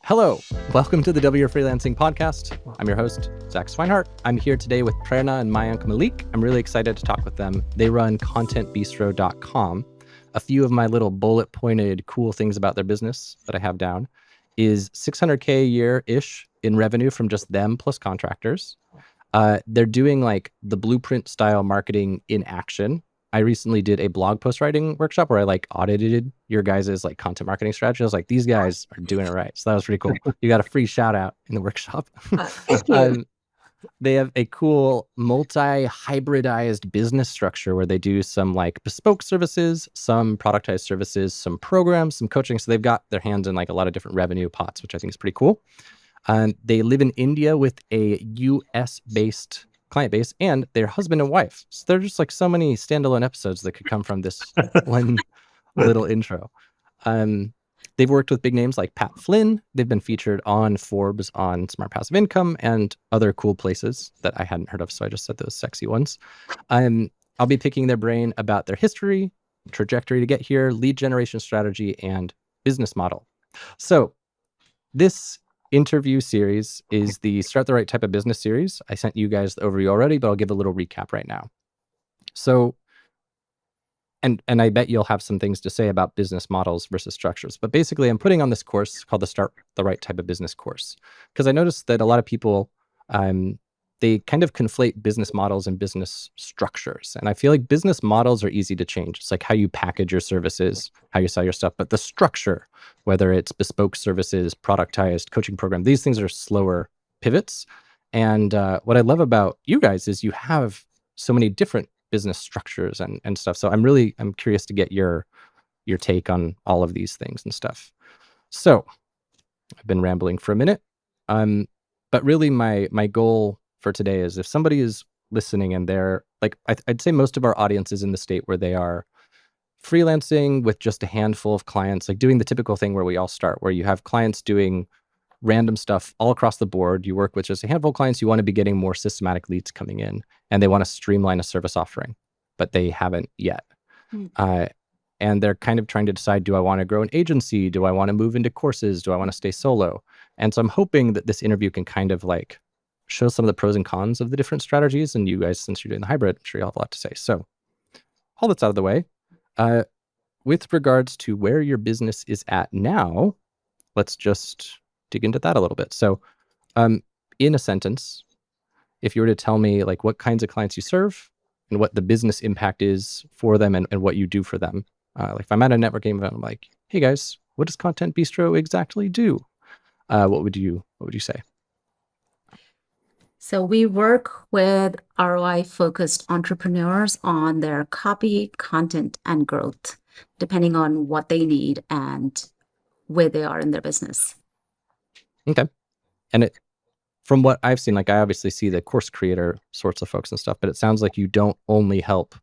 Hello, welcome to the W Freelancing Podcast. I'm your host, Zach Swinehart. I'm here today with Prerna and Mayank Malik. I'm really excited to talk with them. They run contentbistro.com. A few of my little bullet pointed cool things about their business that I have down is $600K a year-ish in revenue from just them plus contractors. They're doing like the blueprint style marketing in action. I recently did a blog post writing workshop where I like audited your guys' like content marketing strategy. I was like, these guys are doing it right. So that was pretty cool. You got a free shout out in the workshop. Thank you. They have a cool multi-hybridized business structure where they do some like bespoke services, some productized services, some programs, some coaching. So they've got their hands in like a lot of different revenue pots, which I think is pretty cool. They live in India with a US-based client base, and they're husband and wife. So they're just like so many standalone episodes that could come from this one little intro. They've worked with big names like Pat Flynn. They've been featured on Forbes, on Smart Passive Income, and other cool places that I hadn't heard of. So I just said those sexy ones. I'll be picking their brain about their history, trajectory to get here, lead generation strategy, and business model. So this interview series is the Start the Right Type of Business series. I sent you guys the overview already, but I'll give a little recap right now. So, and I bet you'll have some things to say about business models versus structures. But basically, I'm putting on this course called the Start the Right Type of Business course, because I noticed that a lot of people, they kind of conflate business models and business structures. And I feel like business models are easy to change. It's like how you package your services, how you sell your stuff. But the structure, whether it's bespoke services, productized, coaching program, these things are slower pivots. And what I love about you guys is you have so many different business structures and stuff. So I'm curious to get your take on all of these things and stuff. So I've been rambling for a minute. But really my goal for today is if somebody is listening and they're like, I'd say most of our audience is in the state where they are freelancing with just a handful of clients, like doing the typical thing where we all start, where you have clients doing random stuff all across the board. You work with just a handful of clients. You want to be getting more systematic leads coming in, and they want to streamline a service offering, but they haven't yet. And they're kind of trying to decide, do I want to grow an agency? Do I want to move into courses? Do I want to stay solo? And so I'm hoping that this interview can kind of like show some of the pros and cons of the different strategies. And you guys, since you're doing the hybrid, I'm sure you'll have a lot to say. So all that's out of the way. With regards to where your business is at now, let's just dig into that a little bit. So in a sentence, if you were to tell me like what kinds of clients you serve and what the business impact is for them and what you do for them. Like if I'm at a networking event, I'm like, hey guys, what does Content Bistro exactly do? What would you say? So we work with ROI-focused entrepreneurs on their copy, content, and growth, depending on what they need and where they are in their business. Okay. And from what I've seen, like I obviously see the course creator sorts of folks and stuff, but it sounds like you don't only help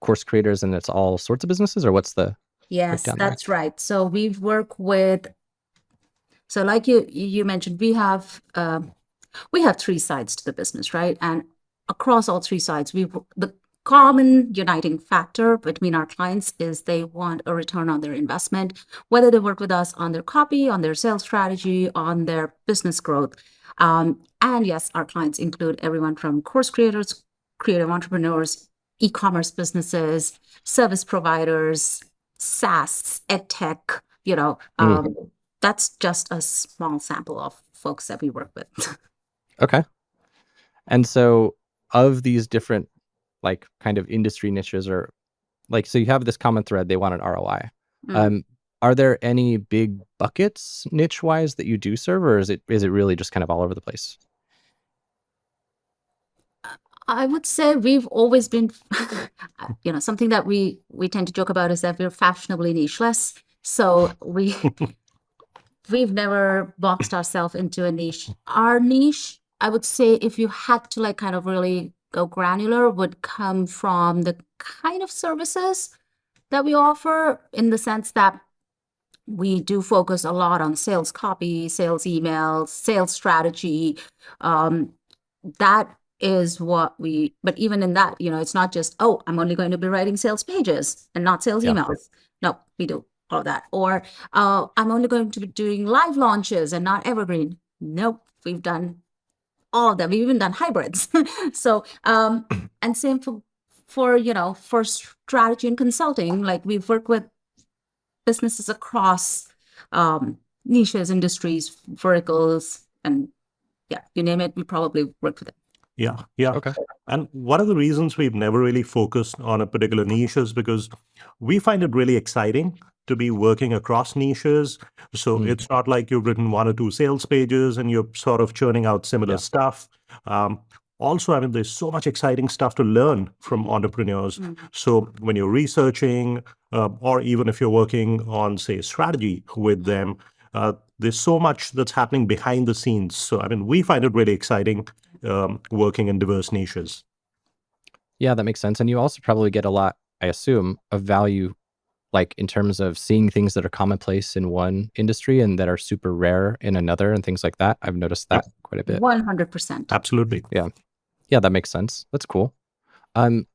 course creators and it's all sorts of businesses, or what's the Yes, breakdown there? that's right. So we work with, so like you mentioned, we have three sides to the business, right? And across all three sides, the common uniting factor between our clients is they want a return on their investment, whether they work with us on their copy, on their sales strategy, on their business growth. And yes, our clients include everyone from course creators, creative entrepreneurs, e-commerce businesses, service providers, SaaS, edtech, that's just a small sample of folks that we work with. Okay. And so of these different like kind of industry niches, or like, so you have this common thread, they want an ROI. Are there any big buckets niche wise that you do serve, or is it really just kind of all over the place? I would say we've always been, something that we tend to joke about is that we're fashionably nicheless. So we've never boxed ourselves into a niche. Our niche, I would say, if you had to like kind of really go granular, would come from the kind of services that we offer, in the sense that we do focus a lot on sales copy, sales emails, sales strategy. That is what but even in that, it's not just, oh, I'm only going to be writing sales pages and not sales emails. No, we do all that. Or I'm only going to be doing live launches and not evergreen. Nope, we've done all of them. We've even done hybrids. So, and same for strategy and consulting. Like we've worked with businesses across niches, industries, verticals, and yeah, you name it, we probably work with it. Yeah, yeah. Okay. And one of the reasons we've never really focused on a particular niche is because we find it really exciting to be working across niches. So it's not like you've written one or two sales pages and you're sort of churning out similar stuff. Also, I mean, there's so much exciting stuff to learn from entrepreneurs. So when you're researching, or even if you're working on, say, strategy with them, there's so much that's happening behind the scenes. So, I mean, we find it really exciting working in diverse niches. Yeah, that makes sense. And you also probably get a lot, I assume, of value, like in terms of seeing things that are commonplace in one industry and that are super rare in another and things like that. I've noticed that quite a bit. 100%. Absolutely. Yeah. Yeah, that makes sense. That's cool. But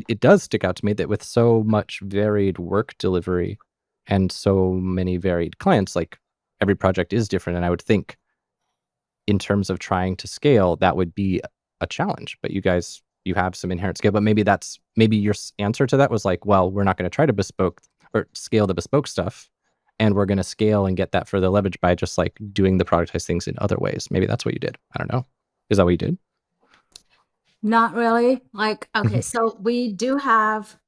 it does stick out to me that with so much varied work delivery and so many varied clients, like every project is different. And I would think in terms of trying to scale, that would be a challenge. But you have some inherent scale. But maybe your answer to that was like, well, we're not going to try to bespoke or scale the bespoke stuff, and we're going to scale and get that further leverage by just like doing the productized things in other ways. Maybe that's what you did. I don't know. Is that what you did? Not really. Like, okay, so we do have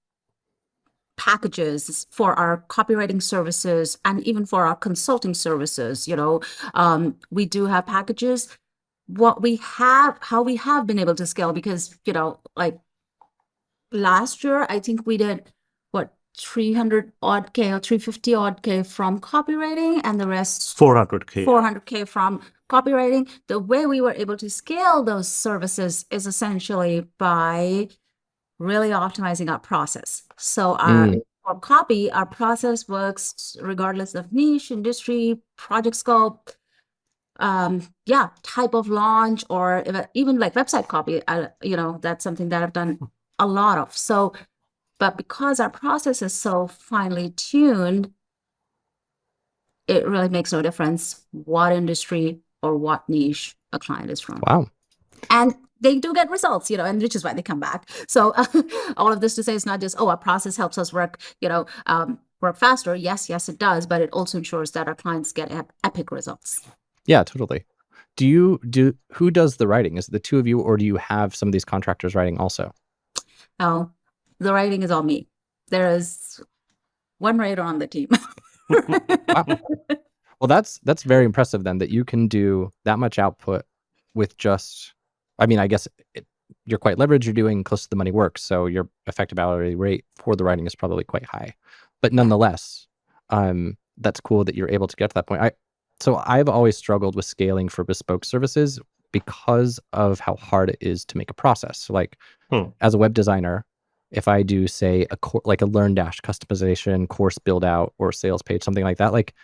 packages for our copywriting services and even for our consulting services. We do have packages. How we have been able to scale, because like last year I think we did what, 300 odd K or 350 odd K from copywriting, and the rest 400K. 400K from copywriting. The way we were able to scale those services is essentially by really optimizing our process. So for copy, our process works regardless of niche, industry, project scope, type of launch, or even like website copy. That's something that I've done a lot of. So, but because our process is so finely tuned, it really makes no difference what industry or what niche a client is from. Wow. And they do get results, and which is why they come back. So all of this to say, it's not just, our process helps us work faster. Yes, it does. But it also ensures that our clients get epic results. Yeah, totally. Who does the writing? Is it the two of you, or do you have some of these contractors writing also? Oh, the writing is all me. There is one writer on the team. Wow. Well, that's very impressive then, that you can do that much output with just, I mean, I guess you're quite leveraged, you're doing close to the money work, so your effective hourly rate for the writing is probably quite high. But nonetheless, that's cool that you're able to get to that point. So I've always struggled with scaling for bespoke services because of how hard it is to make a process. So like as a web designer, if I do say like a Learn Dash customization, course build out, or sales page, something like that, like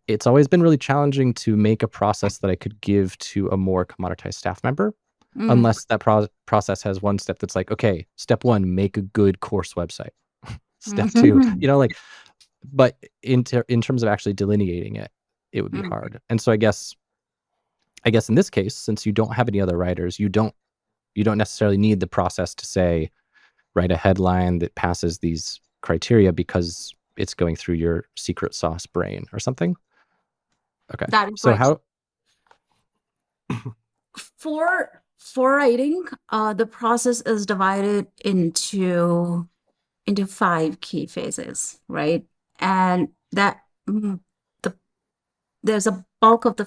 it's always been really challenging to make a process that I could give to a more commoditized staff member, unless that process has one step that's like, okay, step one, make a good course website. Step two, but in terms of actually delineating it, it would be hard. And so I guess in this case, since you don't have any other writers, you don't necessarily need the process to say, write a headline that passes these criteria because it's going through your secret sauce brain or something. Okay. That is so right. How for writing, the process is divided into 5 key phases, right? And that there's a bulk of the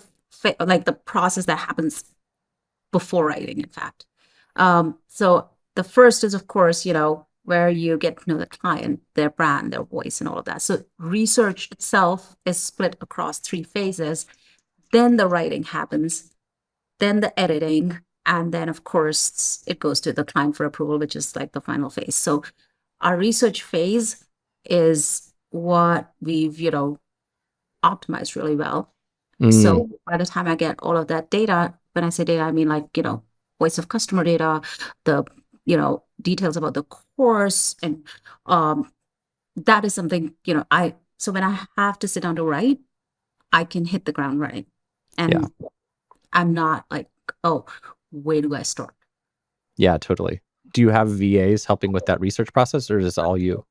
process that happens before writing, in fact. So the first is, of course, where you get to know the client, their brand, their voice, and all of that. So research itself is split across 3 phases. Then the writing happens, then the editing, and then, of course, it goes to the client for approval, which is like the final phase. So our research phase is what we've, optimized really well. So by the time I get all of that data, when I say data, I mean like, voice of customer data, the, details about the course. And that is something, So when I have to sit down to write, I can hit the ground running. And I'm not like, oh, where do I start? Yeah, totally. Do you have VAs helping with that research process, or is this all you?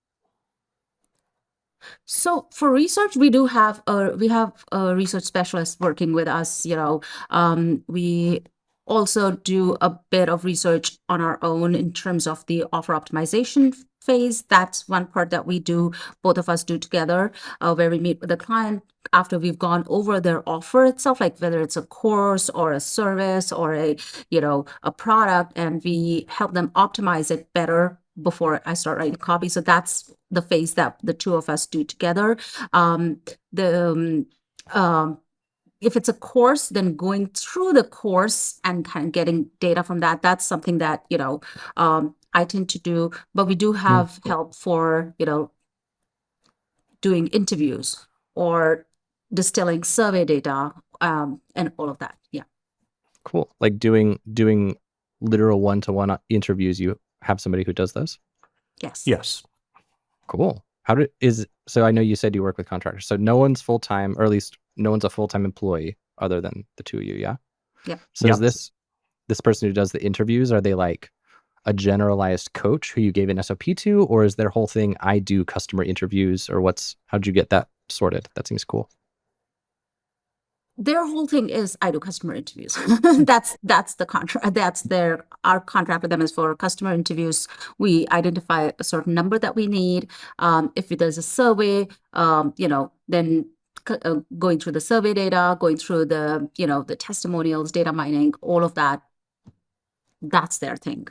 So for research, we have a research specialist working with us. We also do a bit of research on our own in terms of the offer optimization phase. That's one part that we do, both of us do together, where we meet with the client after we've gone over their offer itself, like whether it's a course or a service or a product, and we help them optimize it better before I start writing copy. So that's the phase that the two of us do together. If it's a course, then going through the course and kind of getting data from that's something that, I tend to do. But we do have help for, doing interviews or distilling survey data, and all of that. Yeah. Cool. Like doing literal one-to-one interviews, you have somebody who does those? Yes. Yes. Cool. So I know you said you work with contractors. So no one's full-time, or at least no one's a full-time employee other than the two of you, yeah? Yeah. So is this person who does the interviews, are they like a generalized coach who you gave an SOP to, or is their whole thing, I do customer interviews, or how'd you get that sorted? That seems cool. Their whole thing is I do customer interviews. That's the contract. Our contract with them is for customer interviews. We identify a certain number that we need. If there's a survey, then going through the survey data, going through the testimonials, data mining, all of that. That's their thing.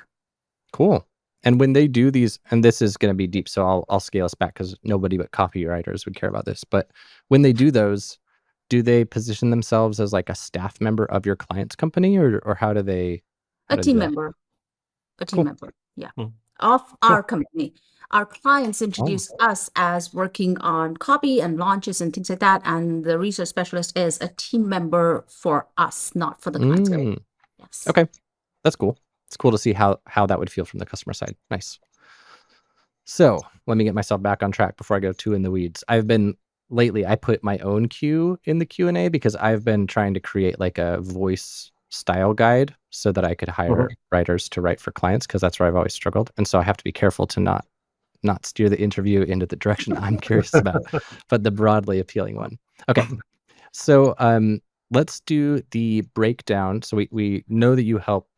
Cool. And when they do these, and this is going to be deep, so I'll scale us back because nobody but copywriters would care about this. But when they do those, do they position themselves as like a staff member of your client's company, or how do they? A team member. A team Cool. member. Yeah. Of our company. Our clients introduce us as working on copy and launches and things like that. And the research specialist is a team member for us, not for the client. Yes. Okay. That's cool. It's cool to see how that would feel from the customer side. Nice. So let me get myself back on track before I go too in the weeds. Lately, I put my own Q in the Q&A because I've been trying to create like a voice style guide so that I could hire writers to write for clients, because that's where I've always struggled. And so I have to be careful to not steer the interview into the direction I'm curious about, but the broadly appealing one. Okay. So let's do the breakdown. So we know that you help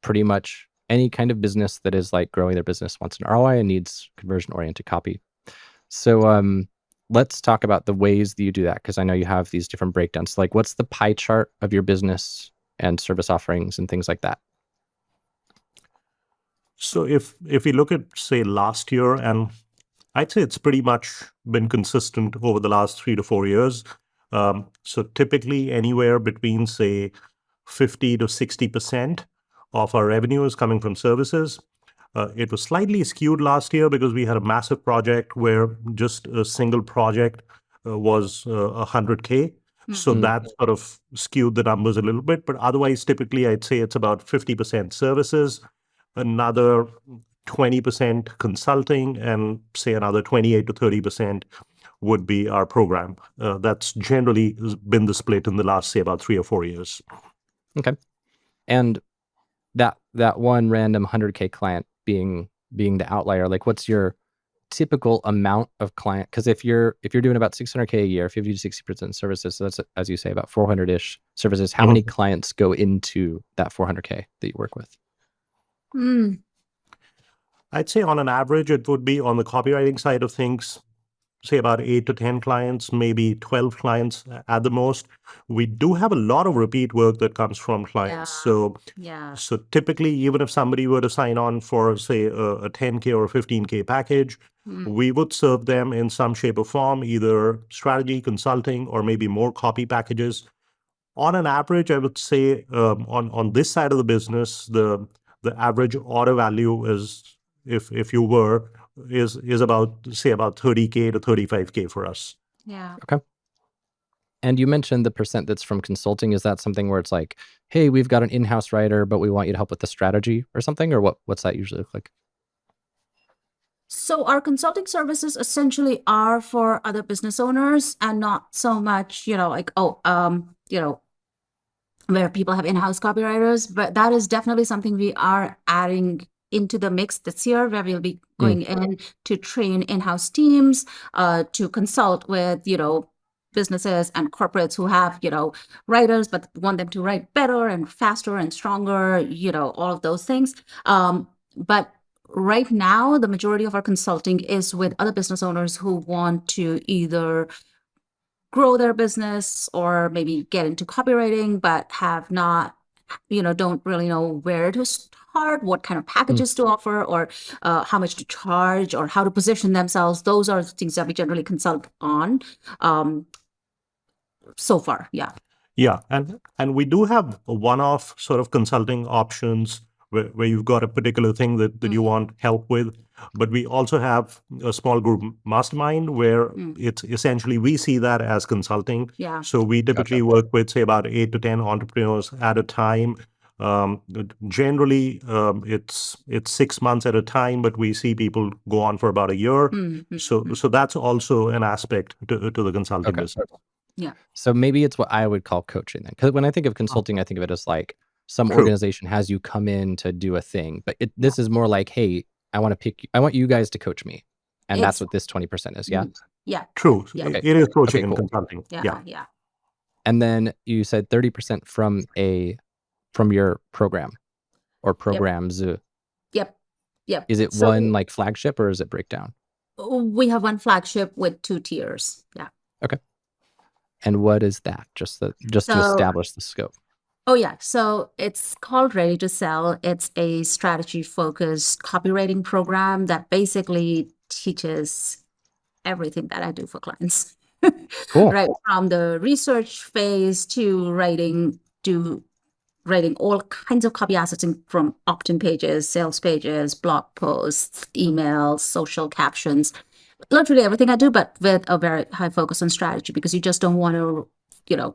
pretty much any kind of business that is like growing their business, wants an ROI and needs conversion-oriented copy. So let's talk about the ways that you do that, because I know you have these different breakdowns. Like, what's the pie chart of your business and service offerings and things like that? So if we look at, say, last year, and I'd say it's pretty much been consistent over the last 3 to 4 years. So typically anywhere between, say, 50 to 60% of our revenue is coming from services. It was slightly skewed last year because we had a massive project where just a single project was 100K. So that sort of skewed the numbers a little bit. But otherwise, typically, I'd say it's about 50% services, another 20% consulting, and say another 28 to 30% would be our program. That's generally been the split in the last, say, about 3 or 4 years. Okay. And that one random 100K client being the outlier, like what's your typical amount of client? Because if you're doing about 600K a year, 50 to 60% services, so that's, as you say, about 400-ish services. How many clients go into that 400K that you work with? I'd say on an average, it would be on the copywriting side of things, say about 8 to 10 clients, maybe 12 clients at the most. We do have a lot of repeat work that comes from clients. So typically, even if somebody were to sign on for, say, a 10K or a 15K package, we would serve them in some shape or form, either strategy, consulting, or maybe more copy packages. On an average, I would say on this side of the business, the average order value is, if you were, is about, say, about 30K to 35K for us. Yeah. Okay. And you mentioned the percent that's from consulting. Is that something where it's like, hey, we've got an in-house writer, but we want you to help with the strategy or something? Or what's that usually look like? So our consulting services essentially are for other business owners and not so much, like, where people have in-house copywriters, but that is definitely something we are adding into the mix this year, where we'll be going in to train in-house teams, to consult with, businesses and corporates who have, writers, but want them to write better and faster and stronger, all of those things. But right now, the majority of our consulting is with other business owners who want to either grow their business or maybe get into copywriting, but have not, don't really know where to start, what kind of packages to offer, or how much to charge, or how to position themselves. Those are the things that we generally consult on. So far, yeah. Yeah, and we do have one-off sort of consulting options where you've got a particular thing that you want help with. But we also have a small group mastermind where it's essentially we see that as consulting. Yeah. So we typically work with, say, about 8 to 10 entrepreneurs at a time. Generally, it's 6 months at a time, but we see people go on for about a year. So that's also an aspect to the consulting business. Yeah. So maybe it's what I would call coaching then. Because when I think of consulting, I think of it as like some True. organization has you come in to do a thing. But this is more like, hey, I want you guys to coach me. And that's what this 20% is. Yeah. Yeah. True. Yeah. It is coaching and cool. consulting. Yeah. And then you said 30% from your program or programs. Yep. Is it one like flagship or is it breakdown? We have one flagship with 2 tiers. Yeah. Okay. And what is that? Just to establish the scope. Oh, yeah. So it's called Ready to Sell. It's a strategy-focused copywriting program that basically teaches everything that I do for clients. Cool. Right from the research phase to writing all kinds of copy assets from opt-in pages, sales pages, blog posts, emails, social captions, literally everything I do, but with a very high focus on strategy, because you just don't want to, you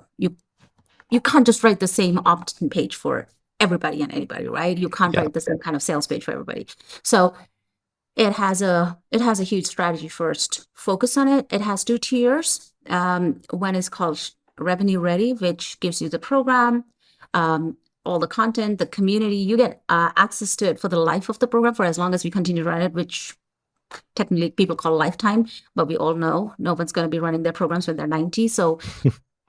can't just write the same opt-in page for everybody and anybody, right? You can't write the same kind of sales page for everybody. So it has a huge strategy first focus on it. It has 2 tiers. One is called Revenue Ready, which gives you the program, all the content, the community. You get access to it for the life of the program, for as long as we continue to run it, which technically people call lifetime, but we all know no one's going to be running their programs when they're 90. So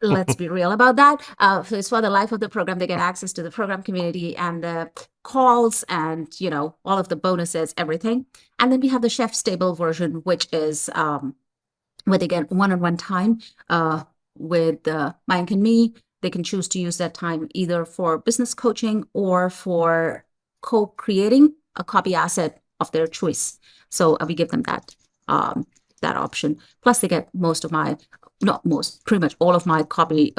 let's be real about that. So it's for the life of the program. They get access to the program community and the calls and, all of the bonuses, everything. And then we have the chef's table version, which is where they get one-on-one time with Mayank and me. They can choose to use that time either for business coaching or for co-creating a copy asset of their choice. So we give them that option. Plus, they get pretty much all of my copy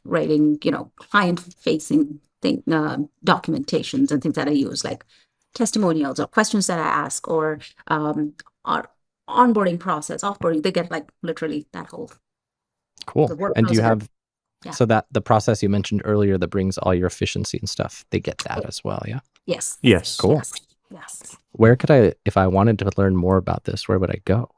writing, client-facing documentations and things that I use, like testimonials or questions that I ask, or our onboarding process, offboarding. They get like literally that whole. Cool. And do you have Yeah. so that the process you mentioned earlier that brings all your efficiency and stuff, they get that as well, yeah? Yes. Cool. Yes. Where could I, if I wanted to learn more about this, where would I go?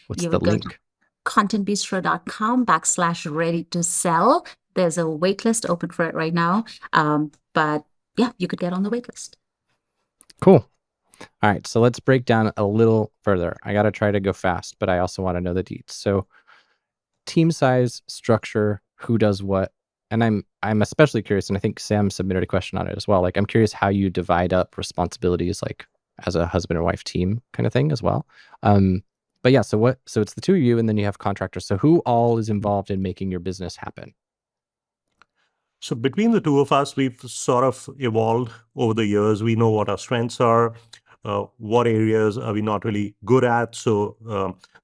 What's You the would go to link? contentbistro.com/ready-to-sell. There's a wait list open for it right now. But yeah, you could get on the wait list. Cool. All right. So let's break down a little further. I got to try to go fast, but I also want to know the deets. So team size, structure, who does what. And I'm especially curious, and I think Sam submitted a question on it as well. Like, I'm curious how you divide up responsibilities, like as a husband and wife team kind of thing as well. But yeah, so it's the 2 of you, and then you have contractors. So who all is involved in making your business happen? So between the 2 of us, we've sort of evolved over the years. We know what our strengths are, what areas are we not really good at. So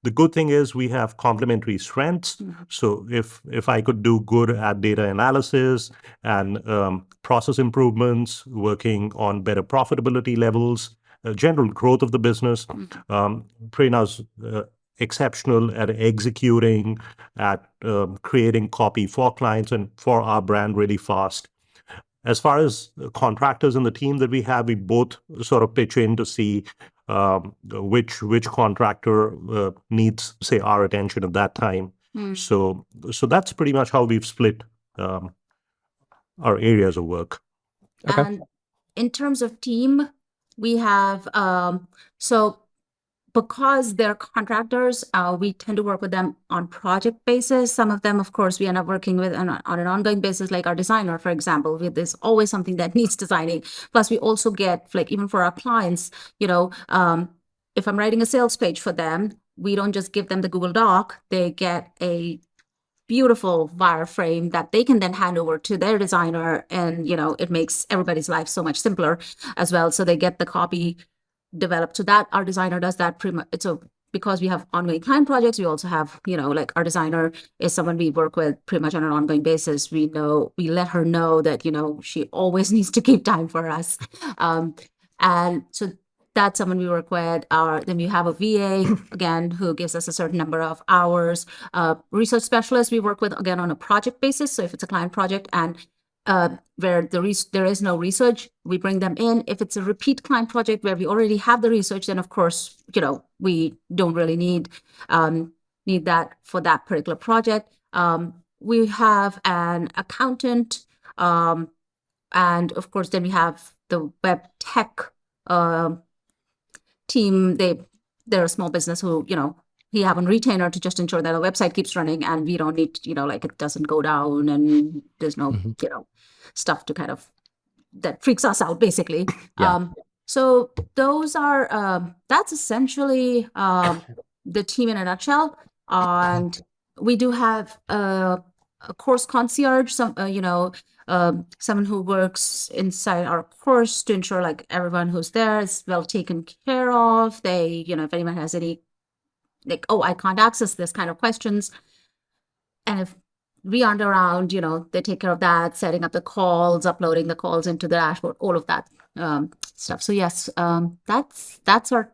the good thing is we have complementary strengths. So if I could do good at data analysis and process improvements, working on better profitability levels, general growth of the business, Prerna's exceptional at executing, at creating copy for clients and for our brand really fast. as far as contractors in the team that we have, we both sort of pitch in to see which contractor needs, say, our attention at that time. So that's pretty much how we've split our areas of work. Okay. And in terms of team, we have, so because they're contractors, we tend to work with them on project basis. Some of them, of course, we end up working with on an ongoing basis, like our designer, for example. There's always something that needs designing. Plus, we also get, like, even for our clients, if I'm writing a sales page for them, we don't just give them the Google Doc. They get a beautiful wireframe that they can then hand over to their designer, and it makes everybody's life so much simpler as well. So they get the copy developed. So that our designer does that pretty much. So because we have ongoing client projects, we also have, like, our designer is someone we work with pretty much on an ongoing basis. We let her know that she always needs to keep time for us, and so that's someone we work with. Then we have a VA, again, who gives us a certain number of hours. Research specialist we work with, again, on a project basis. So if it's a client project and where there is no research, we bring them in. If it's a repeat client project where we already have the research, then of course, we don't really need that for that particular project. We have an accountant, and of course, then we have the web tech team. They're a small business who, we have a retainer to just ensure that the website keeps running, and we don't need, like, it doesn't go down and there's no, stuff to kind of that freaks us out, basically. Yeah. So those are, that's essentially the team in a nutshell. And we do have a course concierge, someone who works inside our course to ensure, like, everyone who's there is well taken care of. They, if anyone has any, like, oh, I can't access this kind of questions, and if we aren't around, they take care of that, setting up the calls, uploading the calls into the dashboard, all of that stuff. So yes, that's our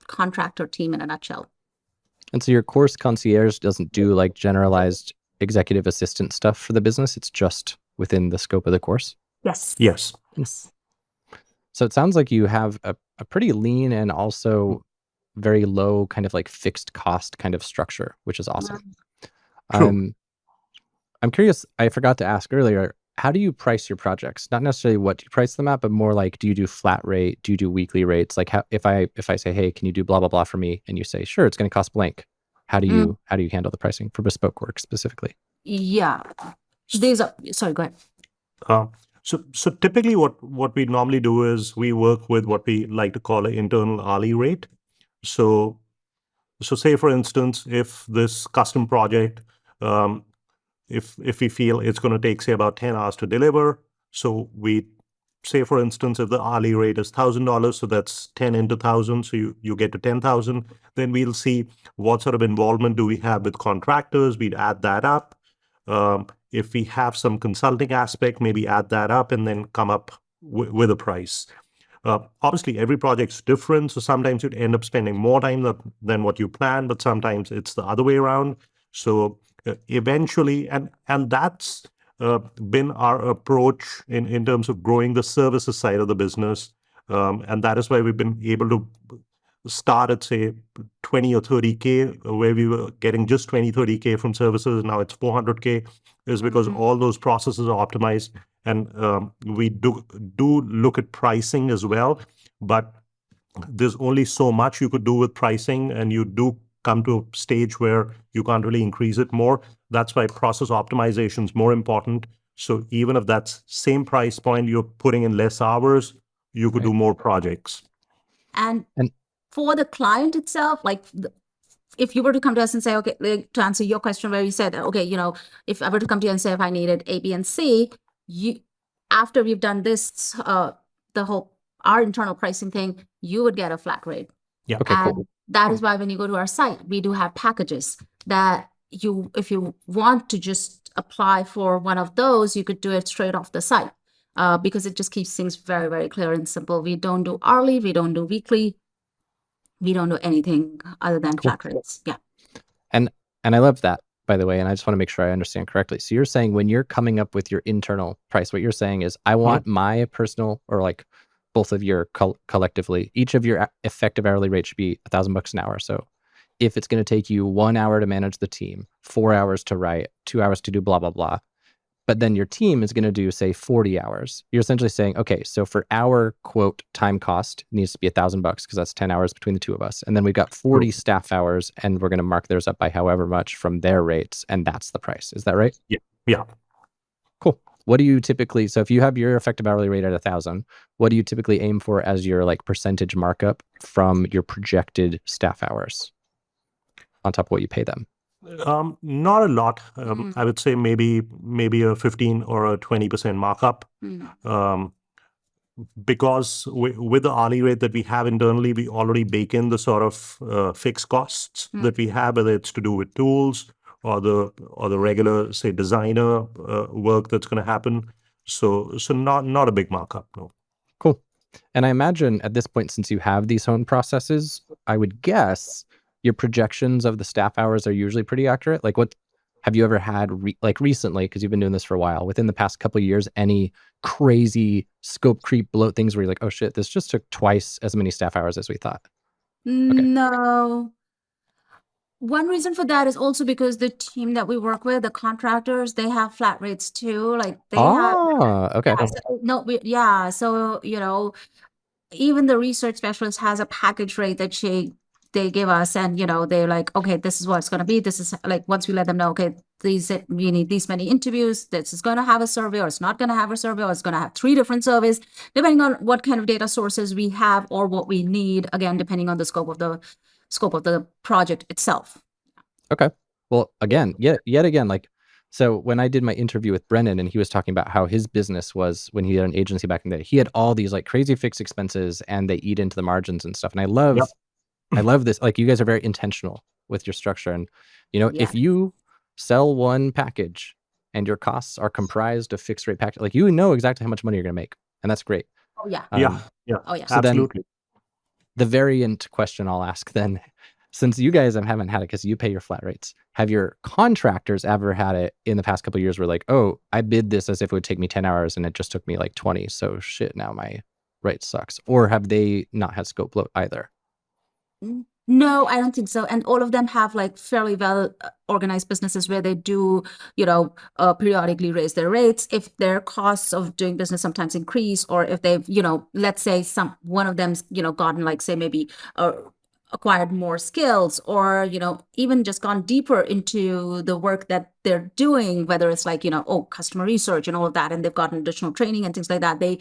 contractor team in a nutshell. And so your course concierge doesn't do, like, generalized executive assistant stuff for the business. It's just within the scope of the course. Yes. Yes. So it sounds like you have a pretty lean and also very low kind of like fixed cost kind of structure, which is awesome. True. I'm curious, I forgot to ask earlier, how do you price your projects? Not necessarily what do you price them at, but more like, do you do flat rate? Do you do weekly rates? Like, how, if I say, hey, can you do blah, blah, blah for me? And you say, sure, it's going to cost blank. How do you handle the pricing for bespoke work specifically? Yeah. Sorry, go ahead. So typically what we normally do is we work with what we like to call an internal hourly rate. So say, for instance, if this custom project, if we feel it's going to take, say, about 10 hours to deliver, so we say, for instance, if the hourly rate is $1,000, so that's 10 into 1,000, so you get to 10,000. Then we'll see what sort of involvement do we have with contractors. We'd add that up. If we have some consulting aspect, maybe add that up and then come up with a price. Obviously, every project's different, so sometimes you'd end up spending more time than what you plan, but sometimes it's the other way around. So eventually, and that's been our approach in terms of growing the services side of the business, and that is why we've been able to start at, say, 20 or 30K, where we were getting just 20, 30K from services. Now it's 400K, is because all those processes are optimized. And we do look at pricing as well, but there's only so much you could do with pricing, and you do come to a stage where you can't really increase it more. That's why process optimization is more important. So even if that's same price point, you're putting in less hours, you could do more projects. And for the client itself, like, if you were to come to us and say, okay, like, to answer your question where you said, okay, if I were to come to you and say, if I needed A, B, and C, after we've done this, our internal pricing thing, you would get a flat rate. Yeah. Okay, And cool. that is why when you go to our site, we do have packages that if you want to just apply for one of those, you could do it straight off the site, because it just keeps things very, very clear and simple. We don't do hourly, we don't do weekly, we don't do anything other than flat rates. Yeah. And I love that. by the way, and I just want to make sure I understand correctly. So you're saying when you're coming up with your internal price, what you're saying is I want my personal, or like both of your collectively, each of your effective hourly rate should be $1,000 an hour. So if it's going to take you 1 hour to manage the team, 4 hours to write, 2 hours to do blah, blah, blah, but then your team is going to do, say, 40 hours. You're essentially saying, okay, so for our quote time cost needs to be $1,000 because that's 10 hours between the two of us. And then we've got 40 staff hours and we're going to mark theirs up by however much from their rates. And that's the price. Is that right? Yeah. Yeah. Cool. What do you typically, so if you have your effective hourly rate at 1,000, what do you typically aim for as your like percentage markup from your projected staff hours on top of what you pay them? Not a lot. I would say maybe a 15 or a 20% markup. Because with the hourly rate that we have internally, we already bake in the sort of fixed costs that we have, whether it's to do with tools or the regular, say, designer work that's going to happen. So not a big markup, no. Cool. And I imagine at this point, since you have these own processes, I would guess your projections of the staff hours are usually pretty accurate. Like, what have you ever had recently, because you've been doing this for a while, within the past couple of years, any crazy scope creep bloat things where you're like, oh shit, this just took twice as many staff hours as we thought? Okay. No. One reason for that is also because the team that we work with, the contractors, they have flat rates too. Like they have, Okay. so even the research specialist has a package rate that they give us, and they're like, okay, this is what it's going to be. This is like, once we let them know, okay, we need these many interviews, this is going to have a survey, or it's not going to have a survey, or it's going to have 3 different surveys, depending on what kind of data sources we have or what we need, again, depending on the scope of the project itself. Okay. Well, again, yet again, like, so when I did my interview with Brennan and he was talking about how his business was, when he had an agency back in the day, he had all these like crazy fixed expenses and they eat into the margins and stuff. And I love this. Like, you guys are very intentional with your structure. And, if you sell one package and your costs are comprised of fixed rate package, like, exactly how much money you're going to make. And that's great. Oh, yeah. Oh, yeah. So Absolutely. Then the variant question I'll ask then, since you guys haven't had it because you pay your flat rates, have your contractors ever had it in the past couple of years where like, oh, I bid this as if it would take me 10 hours and it just took me like 20. So shit, now my rate sucks. Or have they not had scope bloat either? No, I don't think so. And all of them have like fairly well organized businesses where they do, periodically raise their rates if their costs of doing business sometimes increase, or if they've, let's say one of them's, gotten like, say, maybe acquired more skills, or, even just gone deeper into the work that they're doing, whether it's like, customer research and all of that, and they've gotten additional training and things like that. They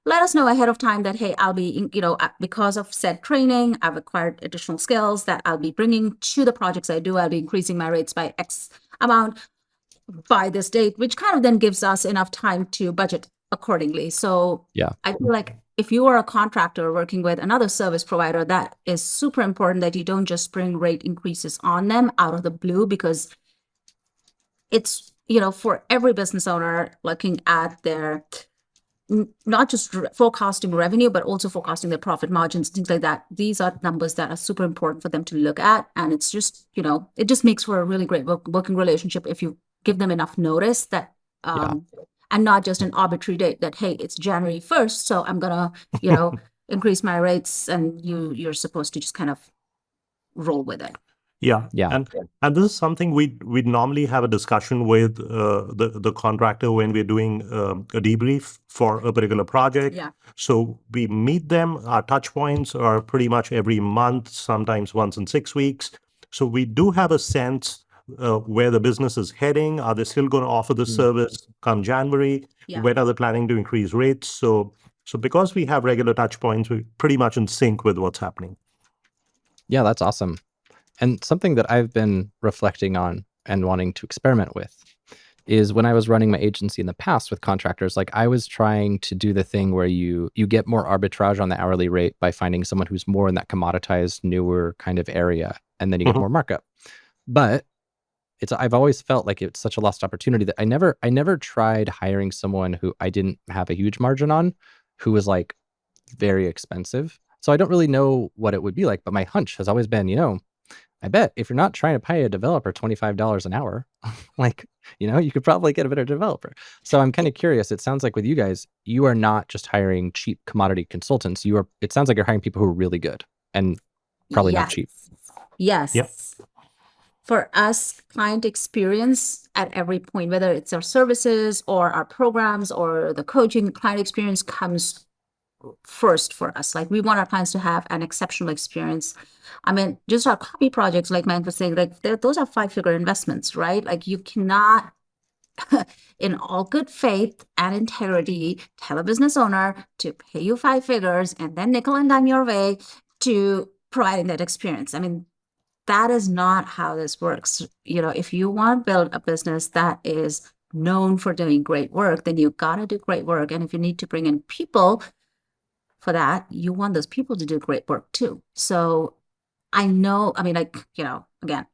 let us know ahead of time that, hey, I'll be, because of said training, I've acquired additional skills that I'll be bringing to the projects I do. I'll be increasing my rates by X amount by this date, which kind of then gives us enough time to budget accordingly. So yeah, I feel like if you are a contractor working with another service provider, that is super important that you don't just spring rate increases on them out of the blue, because it's, for every business owner looking at their not just forecasting revenue, but also forecasting their profit margins, things like that. These are numbers that are super important for them to look at. And it's just, it just makes for a really great working relationship if you give them enough notice that, and not just an arbitrary date that, hey, it's January 1st, so I'm going to, increase my rates, and you're supposed to just kind of roll with it. Yeah. And this is something we'd normally have a discussion with the contractor when we're doing a debrief for a particular project. Yeah. So we meet them. Our touch points are pretty much every month, sometimes once in 6 weeks. So we do have a sense where the business is heading. Are they still going to offer the service come January? Yeah. When are they planning to increase rates? So because we have regular touch points, we're pretty much in sync with what's happening. Yeah, that's awesome. And something that I've been reflecting on and wanting to experiment with is when I was running my agency in the past with contractors, like I was trying to do the thing where you get more arbitrage on the hourly rate by finding someone who's more in that commoditized, newer kind of area, and then you get more markup. But I've always felt like it's such a lost opportunity that I never tried hiring someone who I didn't have a huge margin on, who was like very expensive. So I don't really know what it would be like, but my hunch has always been, I bet if you're not trying to pay a developer $25 an hour, like, you could probably get a better developer. So I'm kind of curious. It sounds like with you guys, you are not just hiring cheap commodity consultants. It sounds like you're hiring people who are really good and probably not cheap. Yes. Yep. For us, client experience at every point, whether it's our services or our programs or the coaching, client experience comes first for us. Like we want our clients to have an exceptional experience. I mean, just our copy projects, like Mayank was saying, like those are 5-figure investments, right? Like you cannot, in all good faith and integrity, tell a business owner to pay you 5 figures and then nickel and dime your way to providing that experience. I mean, that is not how this works. If you want to build a business that is known for doing great work, then you got to do great work. And if you need to bring in people for that, you want those people to do great work too. So I know, I mean, again,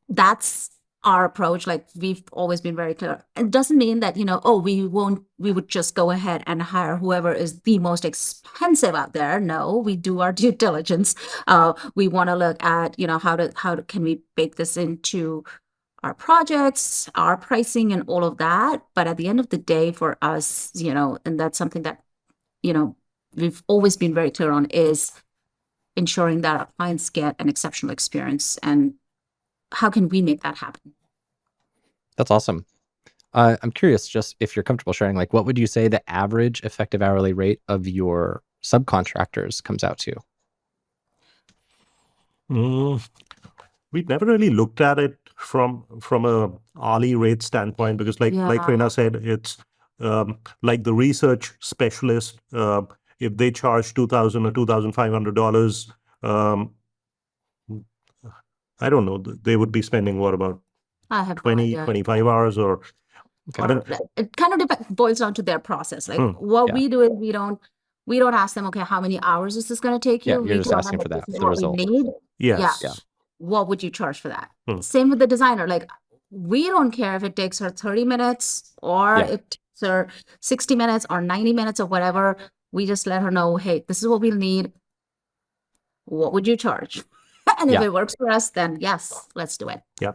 that's our approach. Like we've always been very clear. It doesn't mean that, we would just go ahead and hire whoever is the most expensive out there. No, we do our due diligence. We want to look at, how can we bake this into our projects, our pricing and all of that. But at the end of the day for us, and that's something that, we've always been very clear on, is ensuring that our clients get an exceptional experience. And how can we make that happen? That's awesome. I'm curious, just if you're comfortable sharing, like, what would you say the average effective hourly rate of your subcontractors comes out to? We've never really looked at it from a hourly rate standpoint because, like Prerna said, it's like the research specialist. If they charge $2,000 or $2,500, I don't know, they would be spending what, about I have 20, 25 hours or I don't know. It kind of boils down to their process. Like what we do is we don't ask them, okay, how many hours is this going to take you? Yeah, you're We just tell asking them for that, this is the what result. we need. Yes. Yeah. What would you charge for that? Same with the designer. Like we don't care if it takes her 30 minutes or it takes her 60 minutes or 90 minutes or whatever. We just let her know, hey, this is what we'll need. What would you charge? And if it works for us, then yes, let's do it. Yeah.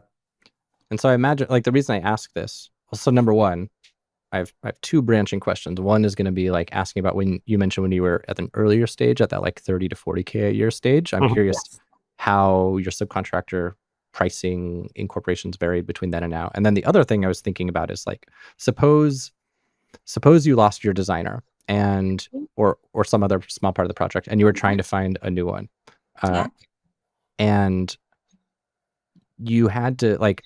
And so I imagine, like, the reason I ask this, also, number one, I have 2 branching questions. One is going to be like asking about when you mentioned when you were at an earlier stage, at that like 30 to 40K a year stage. I'm curious how your subcontractor pricing incorporations varied between then and now. And then the other thing I was thinking about is like, suppose you lost your designer and or some other small part of the project, and you were trying to find a new one, and you had to let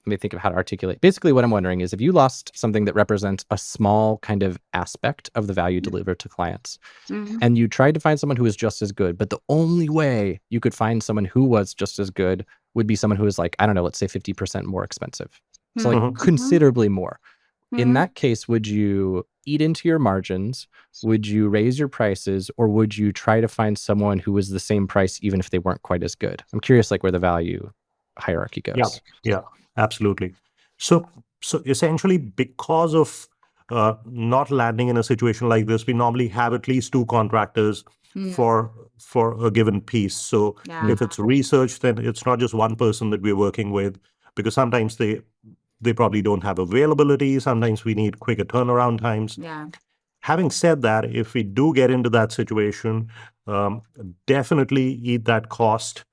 me think of how to articulate. Basically, what I'm wondering is if you lost something that represents a small kind of aspect of the value delivered to clients, and you tried to find someone who was just as good, but the only way you could find someone who was just as good would be someone who is like, I don't know, let's say 50% more expensive. So like considerably more. In that case, would you eat into your margins? Would you raise your prices, or would you try to find someone who was the same price even if they weren't quite as good? I'm curious, like, where the value hierarchy goes. Yeah, absolutely. So essentially, because of not landing in a situation like this, we normally have at least 2 contractors for a given piece. So if it's research, then it's not just one person that we're working with, because sometimes they probably don't have availability. Sometimes we need quicker turnaround times. Having said that, if we do get into that situation, definitely eat that cost.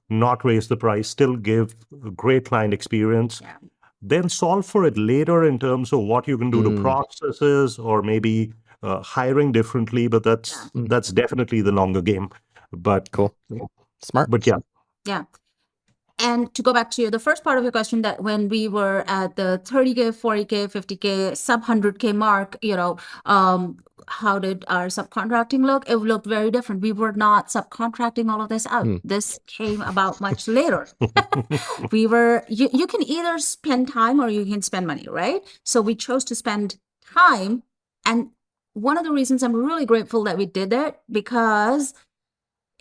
Not raise the price, still give a great client experience. Then solve for it later in terms of what you can do to processes, or maybe hiring differently. But that's definitely the longer game. But cool, smart. But yeah. And to go back to the first part of your question, that when we were at the 30K, 40K, 50K, sub 100K mark, how did our subcontracting look? It looked very different. We were not subcontracting all of this out. This came about much later. We were, you can either spend time or you can spend money, right? So we chose to spend time. And one of the reasons I'm really grateful that we did that, because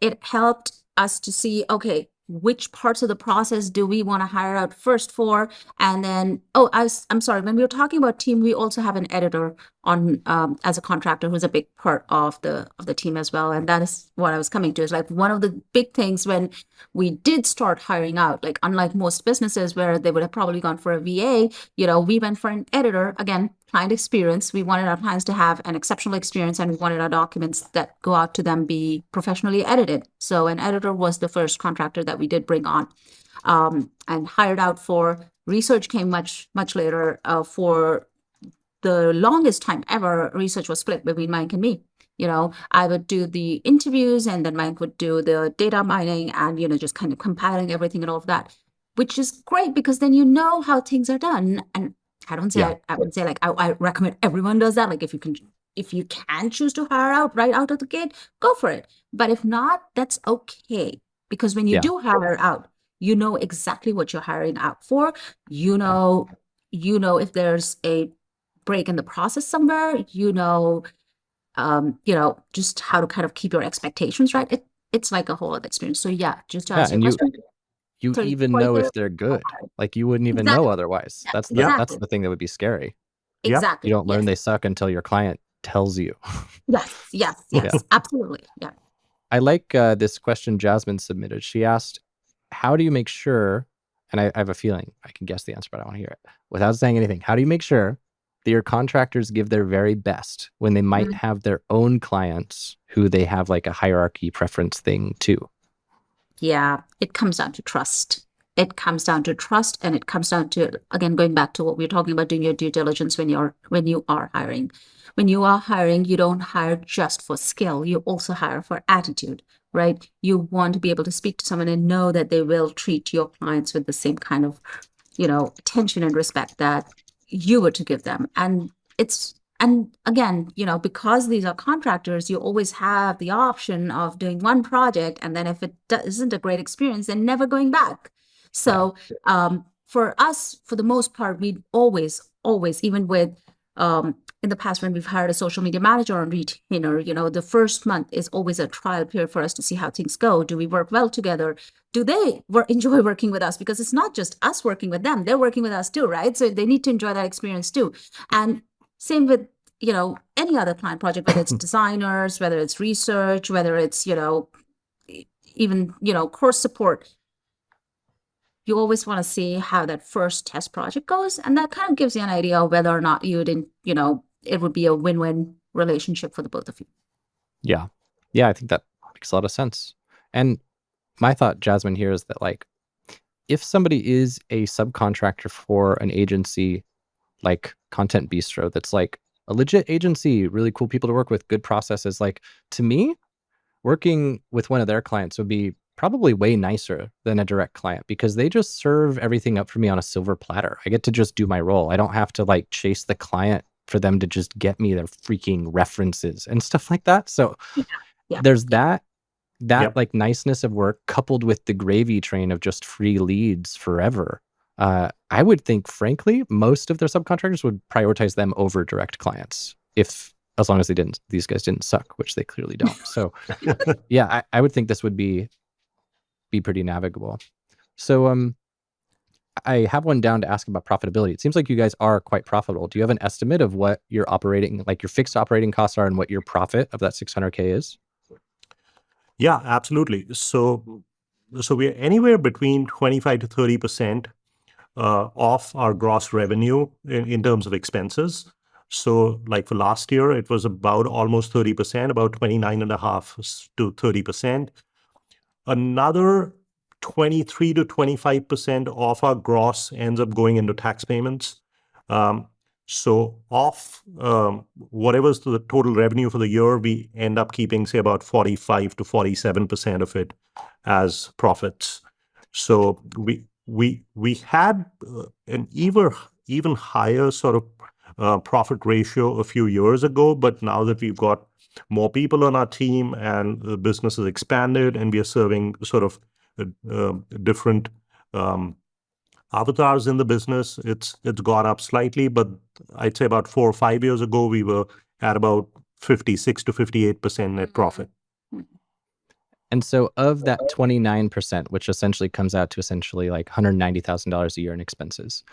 it helped us to see, okay, which parts of the process do we want to hire out first for? And then, I'm sorry, when we were talking about team, we also have an editor on as a contractor who's a big part of the team as well. And that is what I was coming to. Is like one of the big things when we did start hiring out, like unlike most businesses where they would have probably gone for a VA, we went for an editor. Again, client experience. We wanted our clients to have an exceptional experience, and we wanted our documents that go out to them be professionally edited. So an editor was the first contractor that we did bring on, and hired out for. Research came much later. For the longest time ever, research was split between Mayank and me. I would do the interviews, and then Mayank would do the data mining and, just kind of compiling everything and all of that, which is great because then how things are done. And I don't say, Yeah. I would say like, I recommend everyone does that. Like if you can choose to hire out right out of the gate, go for it. But if not, that's okay. Because when you Yeah. do hire out, you know exactly what you're hiring out for. You know if there's a break in the process somewhere, just how to kind of keep your expectations right. It's like a whole other experience. So yeah, just to Yeah, answer your and question. you So even right know there, if they're good. Like you wouldn't even know otherwise. That's the exactly. thing that would be scary. Yep. Exactly. You don't learn Yes. they suck until your client tells you. Yes. Yeah. Absolutely. Yeah. I like this question Jasmine submitted. She asked, how do you make sure, and I have a feeling I can guess the answer, but I want to hear it without saying anything. How do you make sure that your contractors give their very best when they might have their own clients who they have like a hierarchy preference thing too? Yeah, it comes down to trust. It comes down to trust, and it comes down to, again, going back to what we were talking about, doing your due diligence when you are hiring. When you are hiring, you don't hire just for skill. You also hire for attitude, right? You want to be able to speak to someone and know that they will treat your clients with the same kind of, attention and respect that you were to give them. And again, because these are contractors, you always have the option of doing one project, and then if it isn't a great experience, then never going back. So for us, for the most part, we always, even with in the past when we've hired a social media manager or retainer, the first month is always a trial period for us to see how things go. Do we work well together? Do they enjoy working with us? Because it's not just us working with them, they're working with us too, right? So they need to enjoy that experience too. And same with, any other client project, whether it's designers, whether it's research, whether it's, even, course support. You always want to see how that first test project goes. And that kind of gives you an idea of whether or not it would be a win-win relationship for the both of you. Yeah. Yeah, I think that makes a lot of sense. And my thought, Jasmine, here is that like, if somebody is a subcontractor for an agency like Content Bistro, that's like a legit agency, really cool people to work with, good processes, like to me, working with one of their clients would be probably way nicer than a direct client because they just serve everything up for me on a silver platter. I get to just do my role. I don't have to like chase the client for them to just get me their freaking references and stuff like that. So there's that like niceness of work coupled with the gravy train of just free leads forever. I would think, frankly, most of their subcontractors would prioritize them over direct clients as long as these guys didn't suck, which they clearly don't. So yeah, I would think this would be pretty navigable. So I have one down to ask about profitability. It seems like you guys are quite profitable. Do you have an estimate of what your fixed operating costs are and what your profit of that 600K is? Yeah, absolutely. So we're anywhere between 25 to 30% of our gross revenue in terms of expenses. So like for last year, it was about almost 30%, about 29.5 to 30%. Another 23 to 25% of our gross ends up going into tax payments. So off whatever's the total revenue for the year, we end up keeping, say, about 45 to 47% of it as profits. So we had an even higher sort of profit ratio a few years ago, but now that we've got more people on our team and the business has expanded and we are serving sort of different avatars in the business, it's gone up slightly, but I'd say about 4 or 5 years ago, we were at about 56 to 58% net profit. And so of that 29%, which essentially comes out to essentially like $190,000 a year in expenses,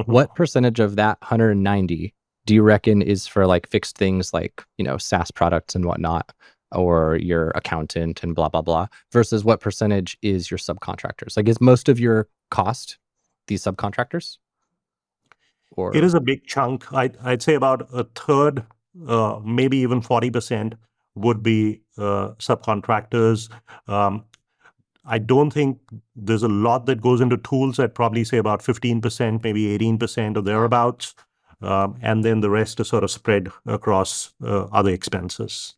what percentage of that 190 do you reckon is for like fixed things like, SaaS products and whatnot, or your accountant and blah, blah, blah, versus what percentage is your subcontractors? Like, is most of your cost these subcontractors? It Or is a big chunk. I'd say about a third, maybe even 40% would be subcontractors. I don't think there's a lot that goes into tools. I'd probably say about 15%, maybe 18% or thereabouts. And then the rest is sort of spread across other expenses.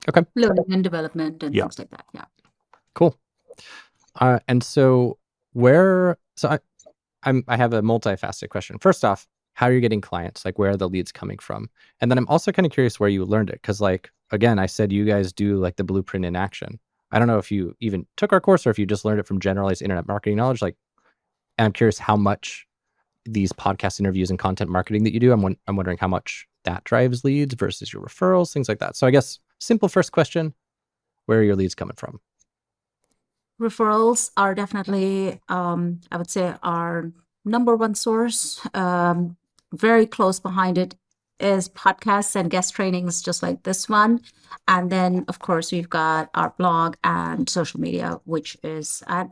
okay, Learning and development and Yeah. things like that. Yeah. cool. And so I have a multifaceted question. First off, how are you getting clients? Like, where are the leads coming from? And then I'm also kind of curious where you learned it. Cause like, again, I said, you guys do like the blueprint in action. I don't know if you even took our course or if you just learned it from generalized internet marketing knowledge. Like, and I'm curious how much these podcast interviews and content marketing that you do, I'm wondering how much that drives leads versus your referrals, things like that. So I guess simple first question, where are your leads coming from? Referrals are definitely, I would say, our number one source. Very close behind it is podcasts and guest trainings, just like this one. And then, of course, we've got our blog and social media, which I